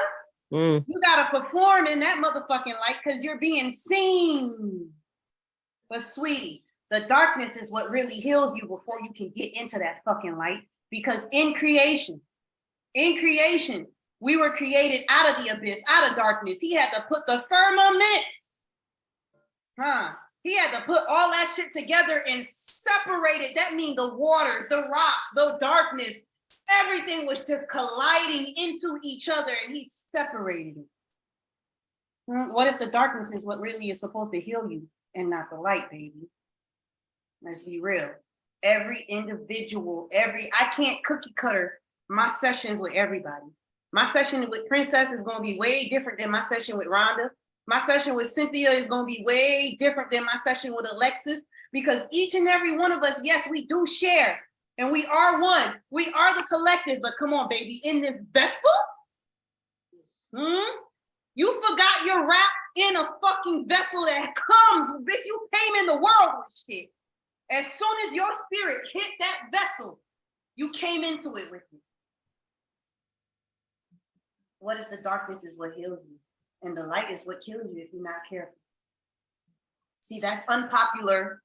You gotta perform in that motherfucking light because you're being seen. But sweetie, the darkness is what really heals you before you can get into that fucking light. Because in creation, we were created out of the abyss, out of darkness. He had to put the firmament. He had to put all that shit together and separate it. That means the waters, the rocks, the darkness, everything was just colliding into each other and he separated it. What if the darkness is what really is supposed to heal you and not the light, baby? Let's be real. Every individual, I can't cookie cutter my sessions with everybody. My session with Princess is going to be way different than my session with Rhonda. My session with Cynthia is going to be way different than my session with Alexis, because each and every one of us, yes, we do share and we are one. We are the collective, but come on, baby, in this vessel, you forgot you're wrapped in a fucking vessel that comes, bitch, you came in the world with shit. As soon as your spirit hit that vessel, you came into it with me. What if the darkness is what heals you? And the light is what kills you if you're not careful. See, that's unpopular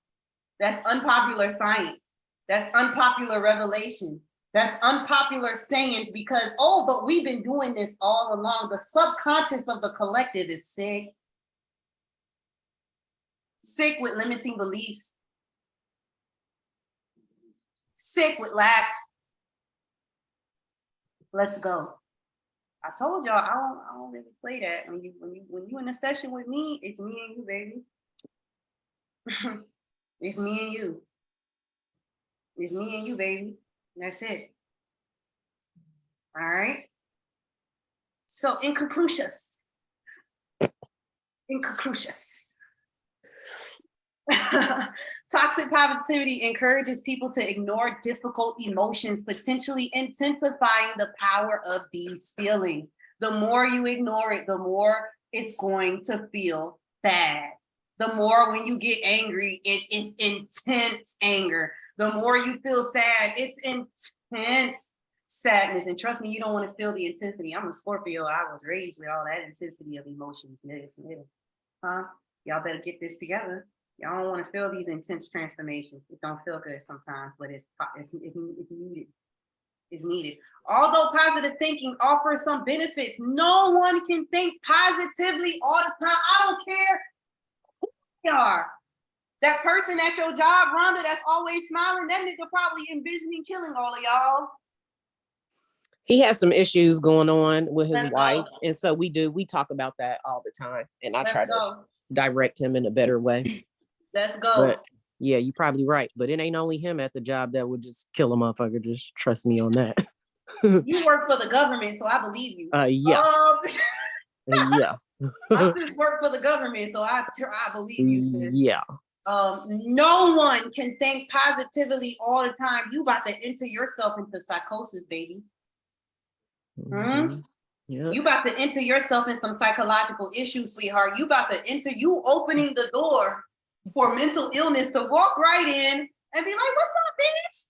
science. That's unpopular revelation. That's unpopular sayings because, but we've been doing this all along. The subconscious of the collective is sick. Sick with limiting beliefs. Sick with lack. Let's go. I told y'all I don't really play that. When you in a session with me, it's me and you, baby. It's me and you. It's me and you, baby. That's it. All right. So in conclusions. Toxic positivity encourages people to ignore difficult emotions, potentially intensifying the power of these feelings. The more you ignore it, the more it's going to feel bad. The more when you get angry, it is intense anger. The more you feel sad, it's intense sadness. And trust me, you don't want to feel the intensity. I'm a Scorpio. I was raised with all that intensity of emotions. Huh? Y'all better get this together. Y'all don't want to feel these intense transformations. It don't feel good sometimes, but it's needed. It's needed. Although positive thinking offers some benefits, no one can think positively all the time. I don't care who they are. That person at your job, Rhonda, that's always smiling, that nigga probably envisioning killing all of y'all. He has some issues going on with his Let's wife. go. And so we talk about that all the time. And I try Let's to go. direct him in a better way. Let's go. But yeah, you're probably right. But it ain't only him at the job that would just kill a motherfucker. Just trust me on that. You work for the government, so I believe you. Yeah. Yeah. My sis work for the government, so I believe you, sis. Yeah. No one can think positively all the time. You about to enter yourself into psychosis, baby. Mhm. Yeah. You about to enter yourself in some psychological issues, sweetheart. You about to enter, you opening the door for mental illness to walk right in and be like, what's up, bitch?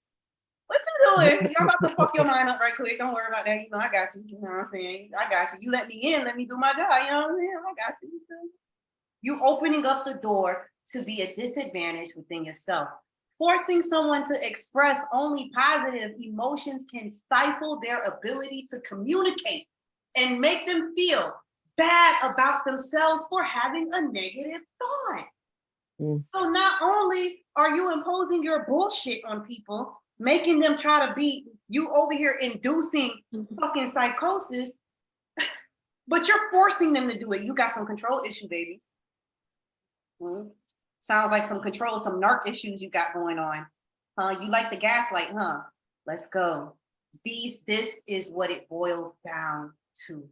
What you doing? Y'all about to fuck your mind up right quick. Don't worry about that. You know, I got you. You know what I'm saying? I got you. You let me in, let me do my job. You know what I'm saying? I got you. You opening up the door to be a disadvantage within yourself. Forcing someone to express only positive emotions can stifle their ability to communicate and make them feel bad about themselves for having a negative thought. So not only are you imposing your bullshit on people, making them try to be you over here inducing fucking psychosis, but you're forcing them to do it. You got some control issue, baby. Sounds like some control, some narc issues you got going on. You like the gaslight, huh? Let's go. This is what it boils down to.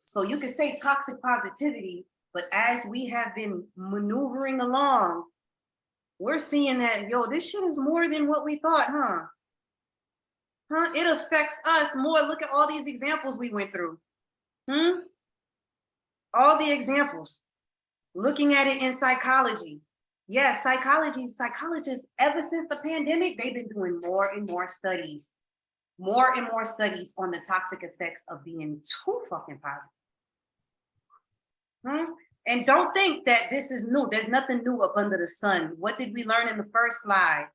So you could say toxic positivity, but as we have been maneuvering along, we're seeing that, yo, this shit is more than what we thought, huh? It affects us more. Look at all these examples we went through. All the examples. Looking at it in psychology. Yes, psychologists, ever since the pandemic, they've been doing more and more studies on the toxic effects of being too fucking positive. And don't think that this is new. There's nothing new up under the sun. What did we learn in the first slide?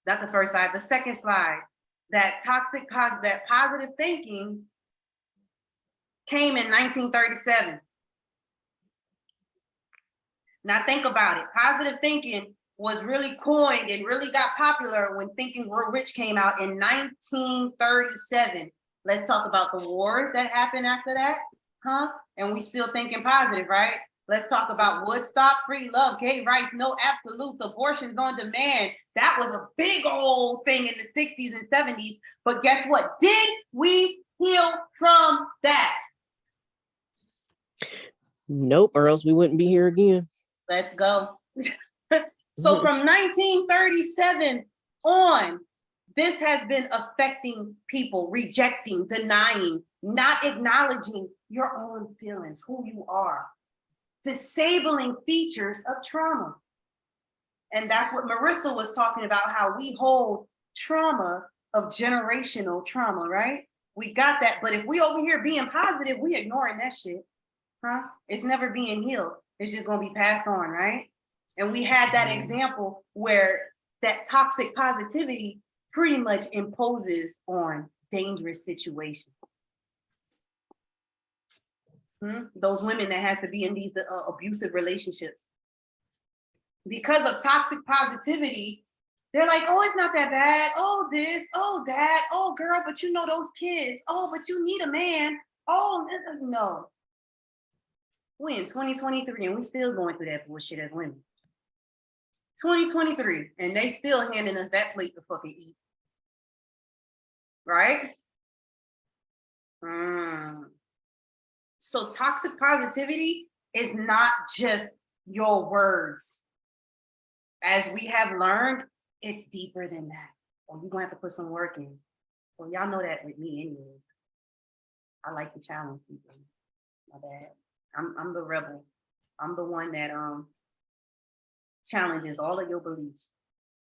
Not the first slide, the second slide. That positive thinking came in 1937. Now think about it. Positive thinking was really coined and really got popular when Think and Grow Rich came out in 1937. Let's talk about the wars that happened after that, And we still thinking positive, right? Let's talk about Woodstock, free love, gay rights, no absolutes, abortions on demand. That was a big old thing in the 60s and 70s. But guess what? Did we heal from that? Nope, or else we wouldn't be here again. Let's go. So from 1937 on, this has been affecting people, rejecting, denying, not acknowledging your own feelings, who you are, disabling features of trauma. And that's what Marissa was talking about, how we hold trauma of generational trauma, right? We got that, but if we over here being positive, we ignoring that shit, It's never being healed. It's just gonna be passed on, right? And we had that example where that toxic positivity pretty much imposes on dangerous situations. Those women that has to be in these abusive relationships. Because of toxic positivity, they're like, oh, it's not that bad. Oh, this, oh, that. Oh, girl, but you know those kids. Oh, but you need a man. Oh, no. We in 2023 and we still going through that bullshit as women. 2023, and they still handing us that plate to fucking eat. Right? So toxic positivity is not just your words. as we have learned, it's deeper than that. Or you're gonna have to put some work in. Well, y'all know that with me anyways. I like to challenge people. My bad. I'm the rebel. I'm the one that challenges all of your beliefs,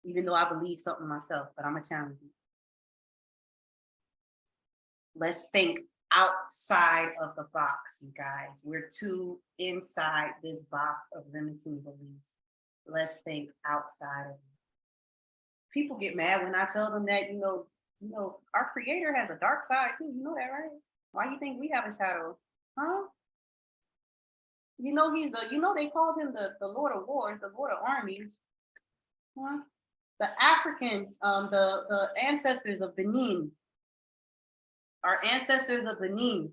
even though I believe something myself, but I'm a challenger. Let's think outside of the box, you guys. We're too inside this box of limiting beliefs. Let's think outside of it. People get mad when I tell them that, our creator has a dark side too. You know that, right? Why you think we have a shadow? Huh? They called him the Lord of Wars, the Lord of Armies. Huh? The Africans, the ancestors of Benin, our ancestors of Benin,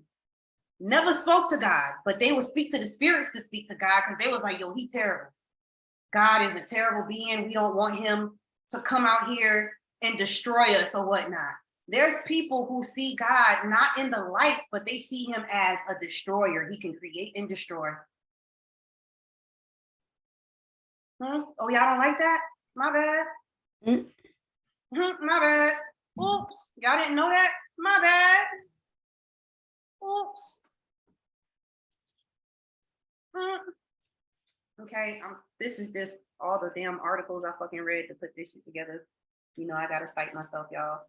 never spoke to God, but they would speak to the spirits to speak to God because they was like, yo, he terrible. God is a terrible being. We don't want him to come out here and destroy us or whatnot. There's people who see God not in the light, but they see him as a destroyer. He can create and destroy. Oh, y'all don't like that? My bad. My bad. Oops. Y'all didn't know that? My bad. Oops. Okay, this is just all the damn articles I fucking read to put this shit together. I gotta cite myself, y'all.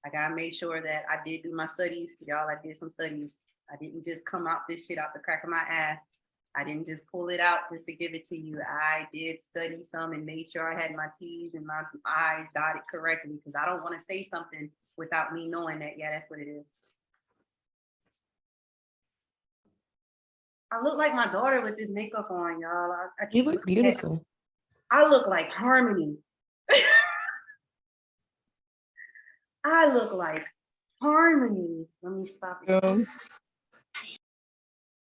I gotta make sure that I did do my studies. Y'all, I did some studies. I didn't just come out this shit out the crack of my ass. I didn't just pull it out just to give it to you. I did study some and made sure I had my T's and my I's dotted correctly because I don't want to say something without me knowing that, yeah, that's what it is. I look like my daughter with this makeup on, y'all. You look beautiful. I look like Harmony. I look like Harmony. Let me stop it.